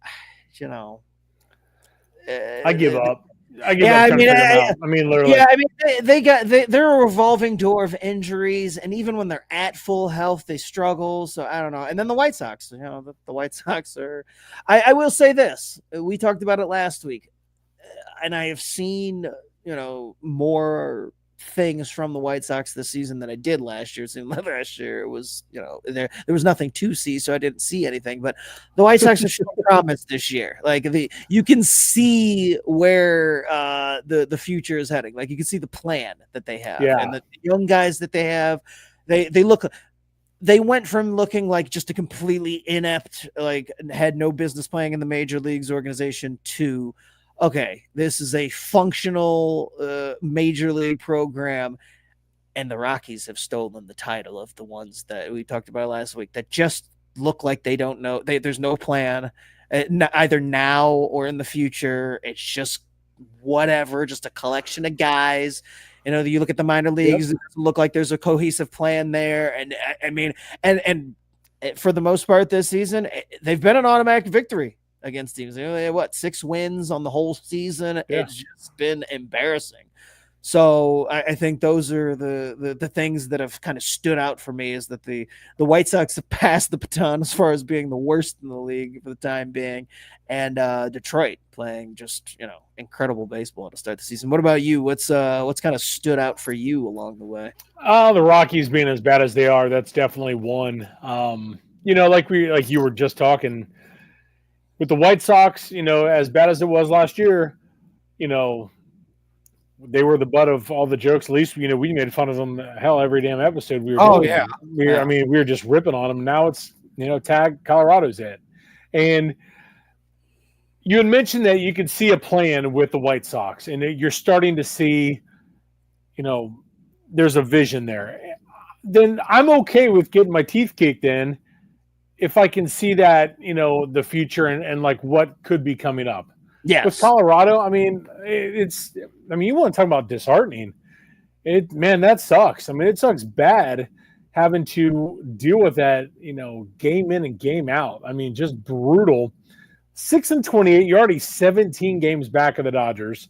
I give up. I give up trying to figure them out. I mean, literally. Yeah, I mean, they're a revolving door of injuries, and even when they're at full health, they struggle. So I don't know. And then the White Sox, the White Sox are. I will say this: we talked about it last week, and I have seen more things from the White Sox this season than I did last year. It seemed like last year it was, there was nothing to see, so I didn't see anything. But the White Sox are showing promise this year. Like you can see where the future is heading. Like you can see the plan that they have, and the young guys that they have. They went from looking like just a completely inept, like had no business playing in the major leagues organization to, okay, this is a functional major league program, and the Rockies have stolen the title of the ones that we talked about last week that just look like they don't know. There's no plan either now or in the future. It's just whatever, just a collection of guys. You look at the minor leagues, It doesn't look like there's a cohesive plan there. And I mean, and for the most part this season, they've been an automatic victory against teams. They had 6 wins on the whole season. Yeah. It's just been embarrassing. So I think those are the things that have kind of stood out for me, is that the White Sox have passed the baton as far as being the worst in the league for the time being, and Detroit playing just incredible baseball to start the season. What about you? What's kind of stood out for you along the way? The Rockies being as bad as they are, that's definitely one. Like you were just talking. With the White Sox, as bad as it was last year, they were the butt of all the jokes. At least, we made fun of them, hell, every damn episode we were doing. I mean, we were just ripping on them. Now it's, tag Colorado's it. And you had mentioned that you could see a plan with the White Sox, and you're starting to see, there's a vision there. Then I'm okay with getting my teeth kicked in if I can see that, the future and like what could be coming up. Yes. With Colorado, I mean, you want to talk about disheartening. Man, that sucks. I mean, it sucks bad having to deal with that, game in and game out. I mean, just brutal. 6-28, you're already 17 games back of the Dodgers.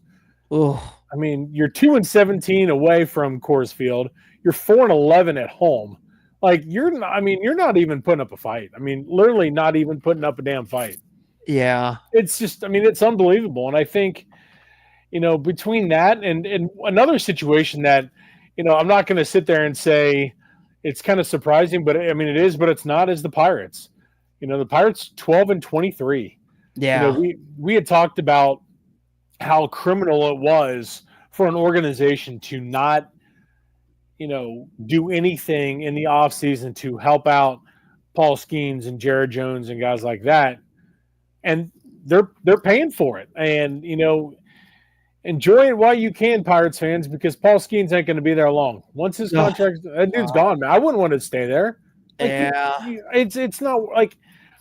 Oh, I mean, you're 2-17 away from Coors Field. You're 4-11 at home. Like you're not even putting up a fight. I mean, literally not even putting up a damn fight. Yeah. It's just, it's unbelievable. And I think, between that and another situation that, I'm not going to sit there and say it's kind of surprising, but it is, but it's not, is the Pirates. The Pirates 12-23. Yeah. We had talked about how criminal it was for an organization to not, do anything in the offseason to help out Paul Skeens and Jared Jones and guys like that. And they're paying for it. And, enjoy it while you can, Pirates fans, because Paul Skeens ain't going to be there long. Once his contract, that dude's gone, man. I wouldn't want to stay there. It's not like.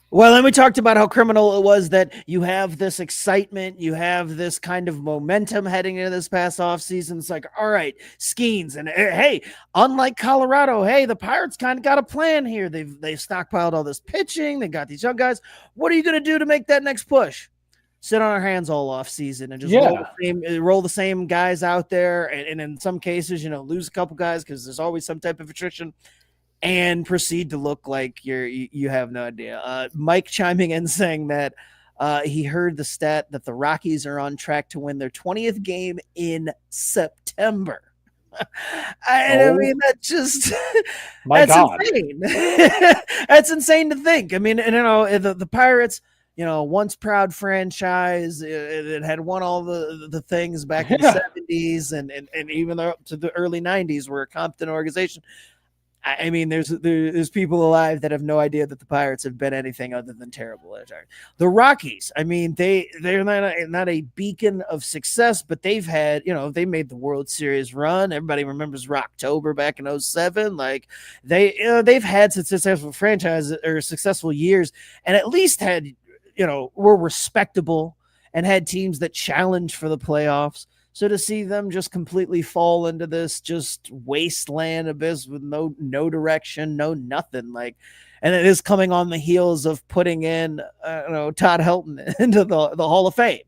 Well, then we talked about how criminal it was that you have this excitement, you have this kind of momentum heading into this past offseason. It's like, all right, Skeens, and hey, unlike Colorado, hey, the Pirates kind of got a plan here. They've stockpiled all this pitching. They got these young guys. What are you going to do to make that next push? Sit on our hands all off season and just roll the same guys out there, and in some cases, lose a couple guys because there's always some type of attrition. And proceed to look like you have no idea. Mike chiming in saying that he heard the stat that the Rockies are on track to win their 20th game in September. I mean, that's just insane. That's insane to think. I mean, and the Pirates, once proud franchise, it had won all the things back in the 70s and even up to the early 90s, were a competent organization. I mean, there's people alive that have no idea that the Pirates have been anything other than terrible. The Rockies, I mean, they're not a beacon of success, but they've had, they made the World Series run. Everybody remembers Rocktober back in 2007. Like they've had successful franchises or successful years, and at least had, were respectable and had teams that challenged for the playoffs. So to see them just completely fall into this just wasteland abyss with no direction, no nothing, like, and it is coming on the heels of putting in Todd Helton into the Hall of Fame.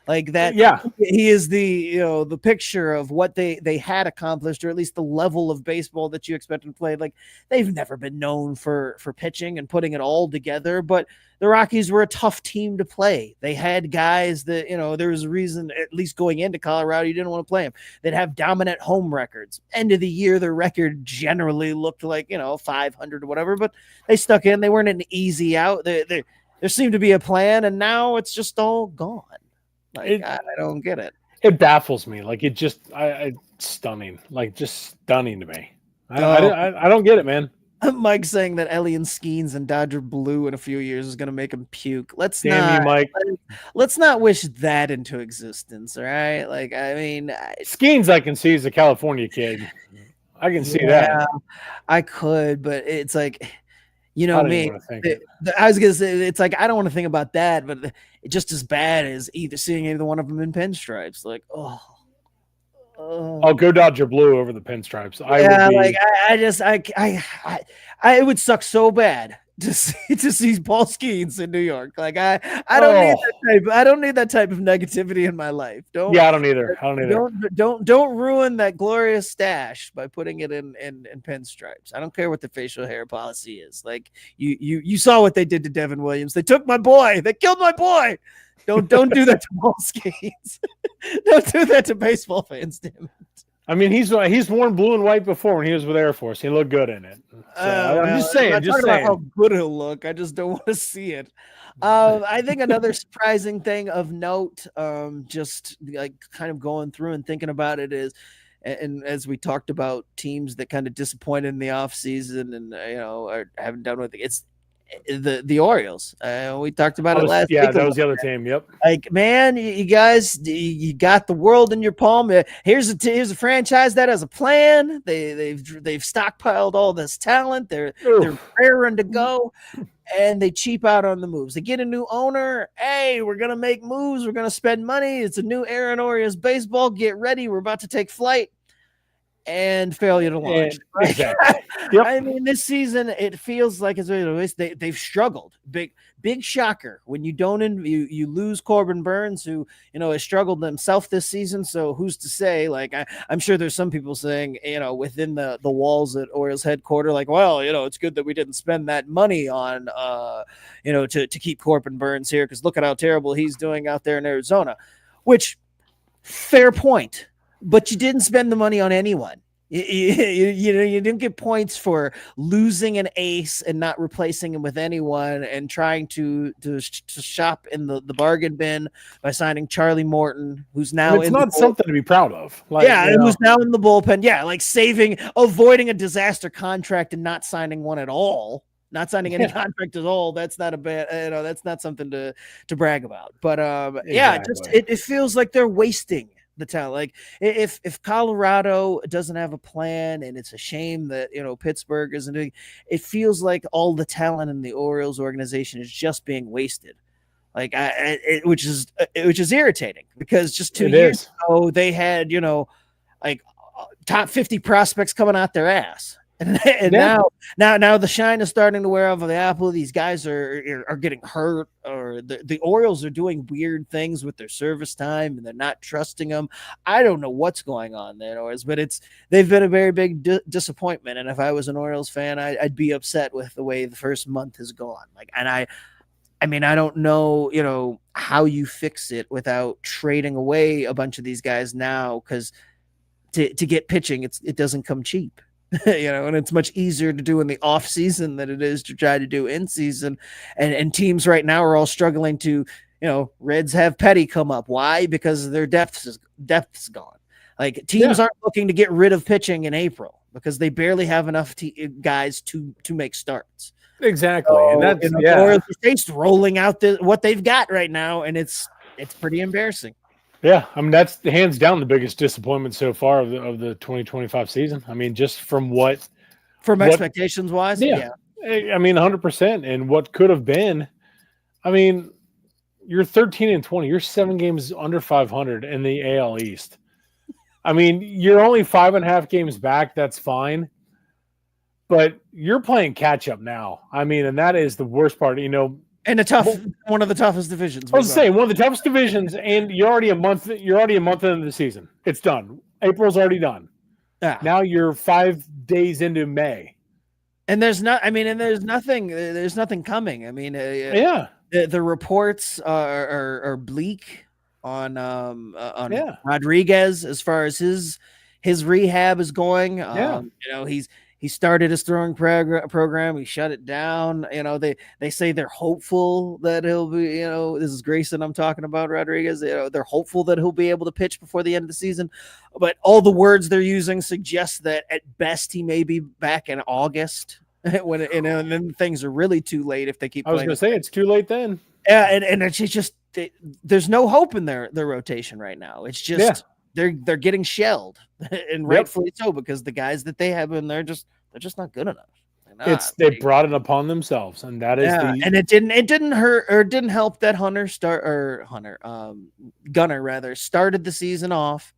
Like that, Yeah. he is the picture of what they had accomplished, or at least the level of baseball that you expect to play. Like they've never been known for pitching and putting it all together, but the Rockies were a tough team to play. They had guys that, there was a reason, at least going into Colorado, you didn't want to play them. They'd have dominant home records. End of the year, their record generally looked like, 500 or whatever, but they stuck in. They weren't an easy out. There seemed to be a plan, and now it's just all gone. Like, I don't get it. It baffles me. Like it just, stunning. Like just stunning to me. I don't get it, man. Mike saying that Elian Skeens and Dodger Blue in a few years is going to make him puke. Let's not wish that into existence. All right. Like, I mean, Skeens, I can see is a California kid. I can see that. I could, but it's like, me. I was gonna say it's like I don't want to think about that, but it's just as bad as seeing either one of them in pinstripes. Like, I'll go Dodger Blue over the pinstripes. It would suck so bad to see Paul Skeens in New York. Like I don't need that type. I don't need that type of negativity in my life. I don't either. Don't ruin that glorious stash by putting it in pinstripes. I don't care what the facial hair policy is. Like you saw what they did to Devin Williams. They took my boy. They killed my boy. Don't do that to Paul Skeens. Don't do that to baseball fans, damn it. I mean, he's worn blue and white before when he was with Air Force. He looked good in it. So, I'm just saying. About how good he'll look. I just don't want to see it. I think another surprising thing of note, just like kind of going through and thinking about it is, and as we talked about teams that kind of disappointed in the offseason and haven't done with it, it's the Orioles. We talked about it last week. Yeah, that was the other team. Yep. Like, man, you guys, you got the world in your palm. Here's a franchise that has a plan. They've stockpiled all this talent. They're raring to go, and they cheap out on the moves. They get a new owner. Hey, we're gonna make moves. We're gonna spend money. It's a new era in Orioles baseball. Get ready. We're about to take flight. And failure to launch. Exactly. Yep. I mean, this season it feels like they've struggled. Big shocker when you don't you lose Corbin Burns, who has struggled himself this season. So who's to say? Like I'm sure there's some people saying within the walls at Orioles headquarters, like, well, it's good that we didn't spend that money on to keep Corbin Burns here because look at how terrible he's doing out there in Arizona. Which fair point. But you didn't spend the money on anyone. You didn't get points for losing an ace and not replacing him with anyone and trying to shop in the bargain bin by signing Charlie Morton, who's now it's not something to be proud of. Who's now in the bullpen. Yeah, like avoiding a disaster contract and not signing one at all. Not signing any contract at all. That's not a bad, that's not something to brag about. But it feels like they're wasting the talent. Like if Colorado doesn't have a plan, and it's a shame that Pittsburgh isn't doing, it feels like all the talent in the Orioles organization is just being wasted. Like which is irritating because just 2 years ago they had like top 50 prospects coming out their ass. And now the shine is starting to wear off of the apple. These guys are getting hurt, or the Orioles are doing weird things with their service time, and they're not trusting them. I don't know what's going on there, but they've been a very big disappointment. And if I was an Orioles fan, I'd be upset with the way the first month has gone. Like, and I mean, I don't know, how you fix it without trading away a bunch of these guys now, because to get pitching, it doesn't come cheap. And it's much easier to do in the off season than it is to try to do in season. And teams right now are all struggling to, Reds have Petty come up. Why? Because their depth's gone. Like teams aren't looking to get rid of pitching in April because they barely have enough guys to make starts. Exactly. So, and that's State's rolling out what they've got right now. And it's pretty embarrassing. Yeah, I mean, that's hands down the biggest disappointment so far of the 2025 season. I mean, just from expectations wise, yeah. I mean, 100%. And what could have been, I mean, you're 13-20. You're 7 games under 500 in the AL East. I mean, you're only 5.5 games back. That's fine. But you're playing catch up now. I mean, and that is the worst part. And one of the toughest divisions. I was saying one of the toughest divisions, and you're already a month into the season. It's done. April's already done. Yeah. Now you're 5 days into May. And there's nothing coming. I mean, the reports are bleak on Rodriguez as far as his rehab is going. He started his throwing program. He shut it down. They say they're hopeful that he'll be, this is Grayson I'm talking about, Rodriguez. They're hopeful that he'll be able to pitch before the end of the season. But all the words they're using suggest that at best he may be back in August and then things are really too late if they keep playing. I was going to say it's too late then. Yeah, and it's just there's no hope in their rotation right now. It's just they're getting shelled, and rightfully so, because the guys that they have in there they're just not good enough. They brought it upon themselves, and that is and it didn't hurt or didn't help that Gunnar rather started the season off,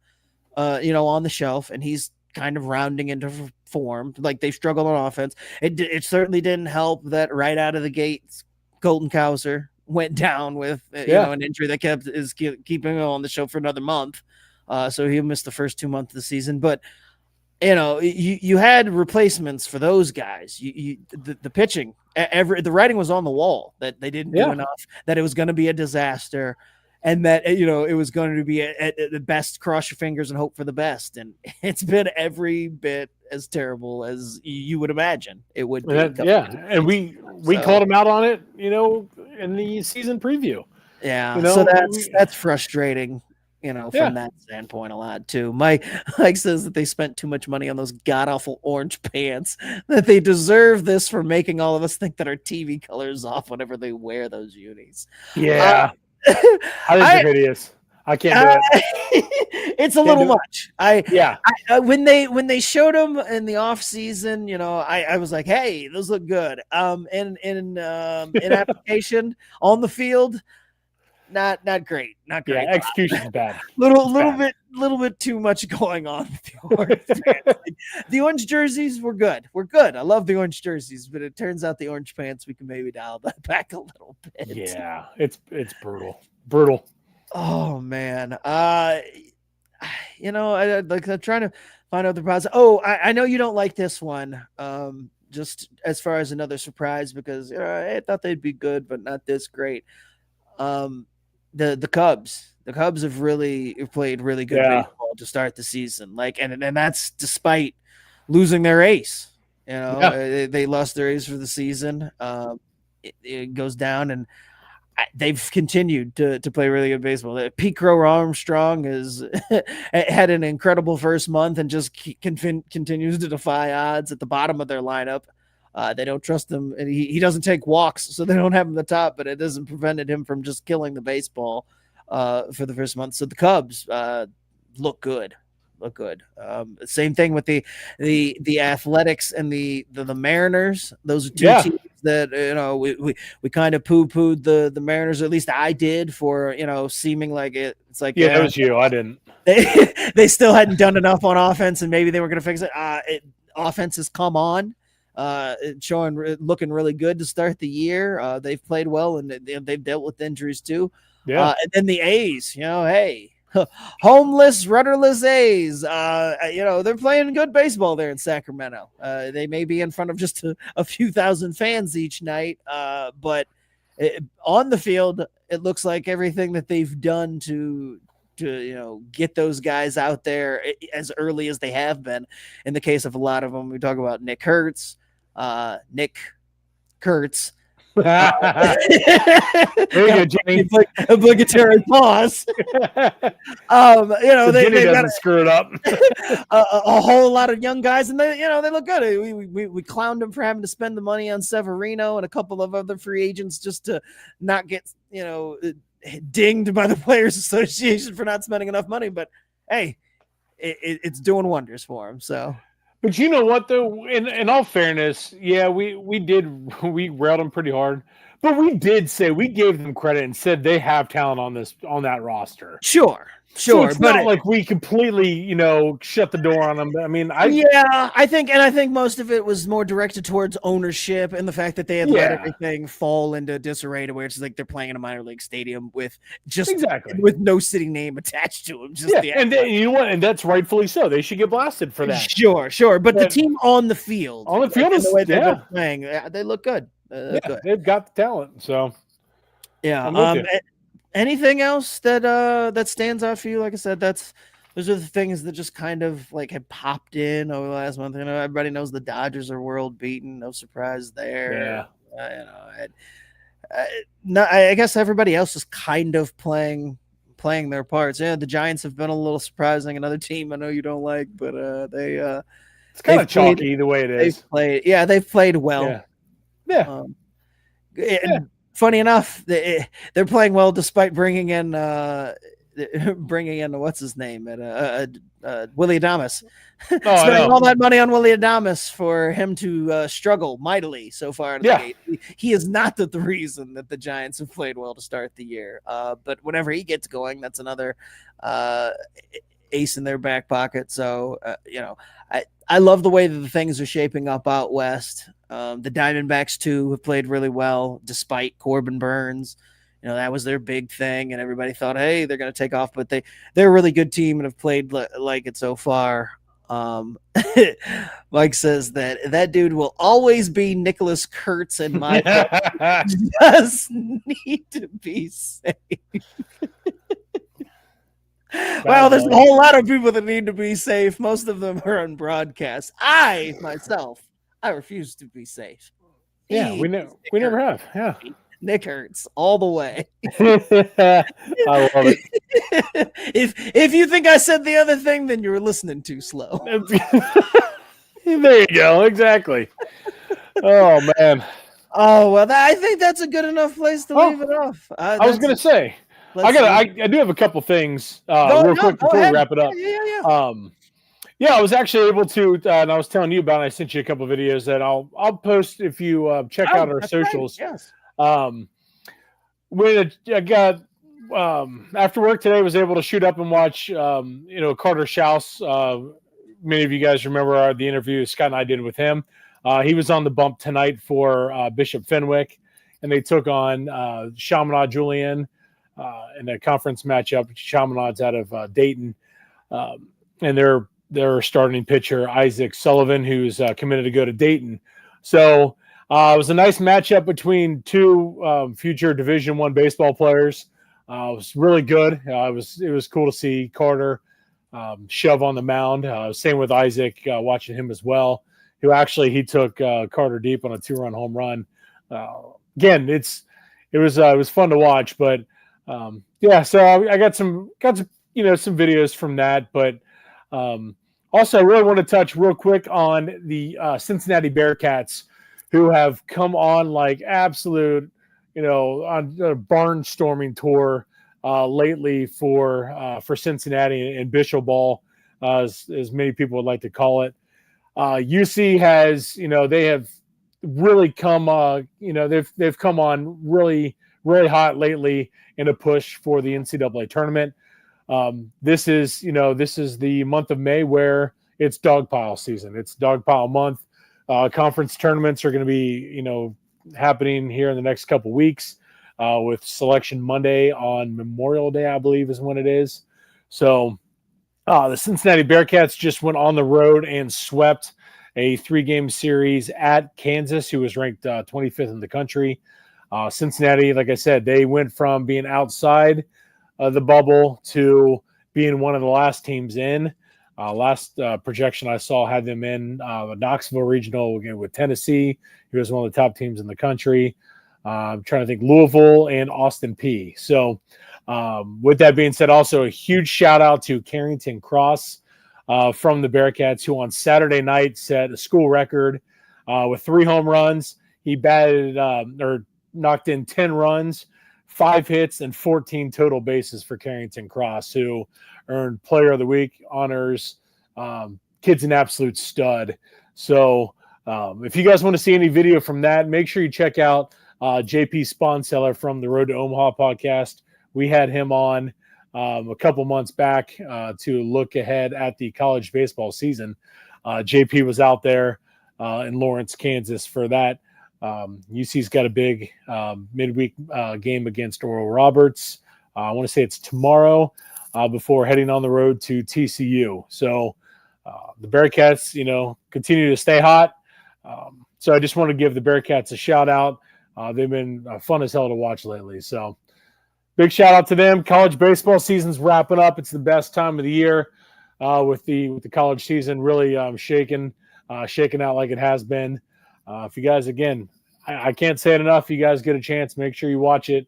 on the shelf, and he's kind of rounding into form. Like they've struggled on offense. It certainly didn't help that right out of the gates, Colton Cowser went down with an injury that is keeping him on the show for another month. So he missed the first 2 months of the season. But you had replacements for those guys. The pitching, the writing was on the wall that they didn't do enough, that it was going to be a disaster, and that it was going to be at the best cross your fingers and hope for the best. And it's been every bit as terrible as you would imagine it would be. And we called him out on it, in the season preview. Yeah, so that's frustrating. From that standpoint a lot too. Mike says that they spent too much money on those god-awful orange pants, that they deserve this for making all of us think that our TV color's off whenever they wear those unis. Yeah. I think hideous. I can't do it. It's a little much. When they showed them in the off season, I was like, hey, those look good. In application on the field, not great. Not great. Yeah, execution's bad. Little bit too much going on with the orange pants. The orange jerseys were good. I love the orange jerseys, but it turns out the orange pants, we can maybe dial that back a little bit. Yeah, it's brutal. Oh man. I'm trying to find out the process. Oh, I know you don't like this one. Just as far as another surprise, because I thought they'd be good, but not this great. The Cubs. The Cubs have really played really good baseball to start the season. And that's despite losing their ace. They lost their ace for the season. It goes down, and they've continued to play really good baseball. Pete Armstrong has had an incredible first month and just continues to defy odds at the bottom of their lineup. They don't trust him, and he doesn't take walks, so they don't have him at the top, but it hasn't prevented him from just killing the baseball for the first month. So the Cubs look good. Same thing with the Athletics and the Mariners. Those are two teams that we kind of poo-pooed the Mariners, or at least I did, for seeming like it's like that was you. I didn't. They still hadn't done enough on offense, and maybe they were going to fix it. Offense has come on. Looking really good to start the year. They've played well, and they've dealt with injuries too. And then the A's, hey, homeless, rudderless A's. They're playing good baseball there in Sacramento. They may be in front of just a few thousand fans each night, but on the field, it looks like everything that they've done to get those guys out there as early as they have been. In the case of a lot of them, we talk about Nick Kurtz. There you go, Jimmy. Obligatory pause. They got to screw it up. a whole lot of young guys, and they look good. We clowned them for having to spend the money on Severino and a couple of other free agents just to not get dinged by the Players Association for not spending enough money. But hey, it's doing wonders for them. So. But you know what, though? In all fairness, we railed them pretty hard. But we did say we gave them credit and said they have talent on that roster. Sure. So it's not like we completely, shut the door on them. I mean, I think most of it was more directed towards ownership and the fact that they had let everything fall into disarray to where it's like they're playing in a minor league stadium with with no city name attached to them. And you know what? And that's rightfully so. They should get blasted for that. Sure. But the team on the field, is the way they're playing, they look good. They've got the talent. So anything else that stands out for you? Like I said, those are the things that just kind of like have popped in over the last month. Everybody knows the Dodgers are world beaten. No surprise there. I guess everybody else is kind of playing their parts. Yeah, the Giants have been a little surprising. Another team I know you don't like, but it's kind of chalky the way it is. They've played well. Funny enough, they're playing well despite bringing in what's his name Willie Adames. Spending all that money on Willie Adames for him to struggle mightily so far. He is not the reason that the Giants have played well to start the year. But whenever he gets going, that's another ace in their back pocket. So I love the way that the things are shaping up out west. The Diamondbacks too have played really well despite Corbin Burns. That was their big thing, and everybody thought, hey, they're going to take off, but they're a really good team and have played like it so far. Mike says that dude will always be Nicholas Kurtz in my book. Just need to be safe. Well, there's a whole lot of people that need to be safe. Most of them are on broadcast. I refuse to be safe. Yeah, we never have. Yeah. Nick Hurts all the way. I love it. If you think I said the other thing, then you were listening too slow. There you go. Exactly. Oh man. Oh well, I think that's a good enough place to leave it off. I was gonna say, I do have a couple things real quick before we wrap it up. I was actually able to, and I was telling you about it. I sent you a couple videos that I'll post if you check out our socials. Right. Yes. When I got after work today, was able to shoot up and watch Carter Schaus. Many of you guys remember the interview Scott and I did with him. He was on the bump tonight for Bishop Fenwick, and they took on Chaminade Julian in a conference matchup. Chaminade's out of Dayton, and their starting pitcher Isaac Sullivan, who's committed to go to Dayton. So it was a nice matchup between two future Division I baseball players. It was really good. It was cool to see Carter shove on the mound. Same with Isaac, watching him as well, who actually he took Carter deep on a 2-run home run. Again, it was fun to watch, but so I got some videos from that, but also I really want to touch real quick on the Cincinnati Bearcats, who have come on like absolute, on a barnstorming tour lately for Cincinnati and Bishop Ball, as many people would like to call it. UC has, they have really come, they've come on really, really hot lately in a push for the NCAA tournament. This is the month of May where it's dogpile season. It's dogpile month. Conference tournaments are going to be, happening here in the next couple weeks, with Selection Monday on Memorial Day, I believe is when it is. So the Cincinnati Bearcats just went on the road and swept a 3-game series at Kansas, who was ranked 25th in the country. Cincinnati, like I said, they went from being outside the bubble to being one of the last teams in. Last projection I saw had them in Knoxville Regional with Tennessee, who was one of the top teams in the country. I'm trying to think, Louisville and Austin Peay. So with that being said, also a huge shout out to Carrington Cross from the Bearcats, who on Saturday night set a school record with 3 home runs. He batted or knocked in 10 runs, 5 hits, and 14 total bases for Carrington Cross, who earned Player of the Week honors. Kid's an absolute stud. So if you guys want to see any video from that, make sure you check out JP Sponseller from the Road to Omaha podcast. We had him on a couple months back to look ahead at the college baseball season. JP was out there in Lawrence, Kansas for that. UC's got a big midweek game against Oral Roberts. I want to say it's tomorrow before heading on the road to TCU. So the Bearcats, continue to stay hot. So I just want to give the Bearcats a shout out. They've been fun as hell to watch lately. So big shout out to them. College baseball season's wrapping up. It's the best time of the year with the college season really shaking out like it has been. If you guys, again, I can't say it enough. If you guys get a chance, make sure you watch it.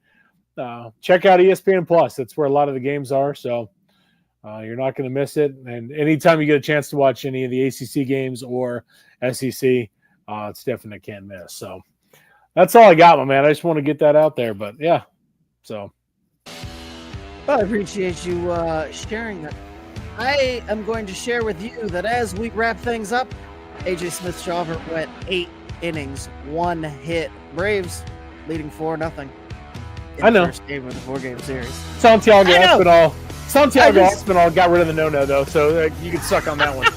Check out ESPN Plus. That's where a lot of the games are. So you're not going to miss it. And anytime you get a chance to watch any of the ACC games or SEC, it's definitely can't miss. So that's all I got, my man. I just want to get that out there. But yeah, so. Well, I appreciate you sharing that. I am going to share with you that as we wrap things up, AJ Smith-Shawver went 8 innings, 1 hit. Braves leading 4-0. I know. First game of the 4-game series. Santiago Espinal got rid of the no-no, though, so you can suck on that one.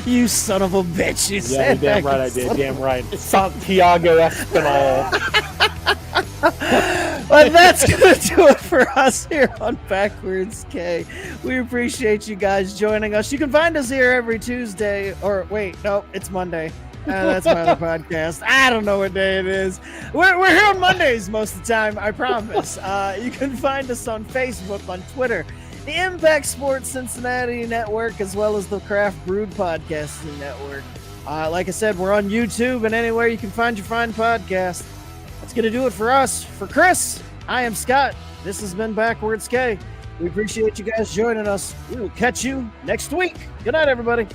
You son of a bitch. You said damn right I did. Damn right. Santiago Espinal. Well, that's going to do it for us here on Backwards K. We appreciate you guys joining us. You can find us here every Tuesday. Or wait, no, it's Monday. That's my other podcast. I don't know what day it is. We're here on Mondays most of the time, I promise. You can find us on Facebook, on Twitter, the Impact Sports Cincinnati Network, as well as the Craft Brewed Podcasting Network. Like I said, we're on YouTube and anywhere you can find your fine podcast. That's going to do it for us. For Chris, I am Scott. This has been Backwards K. We appreciate you guys joining us. We will catch you next week. Good night, everybody.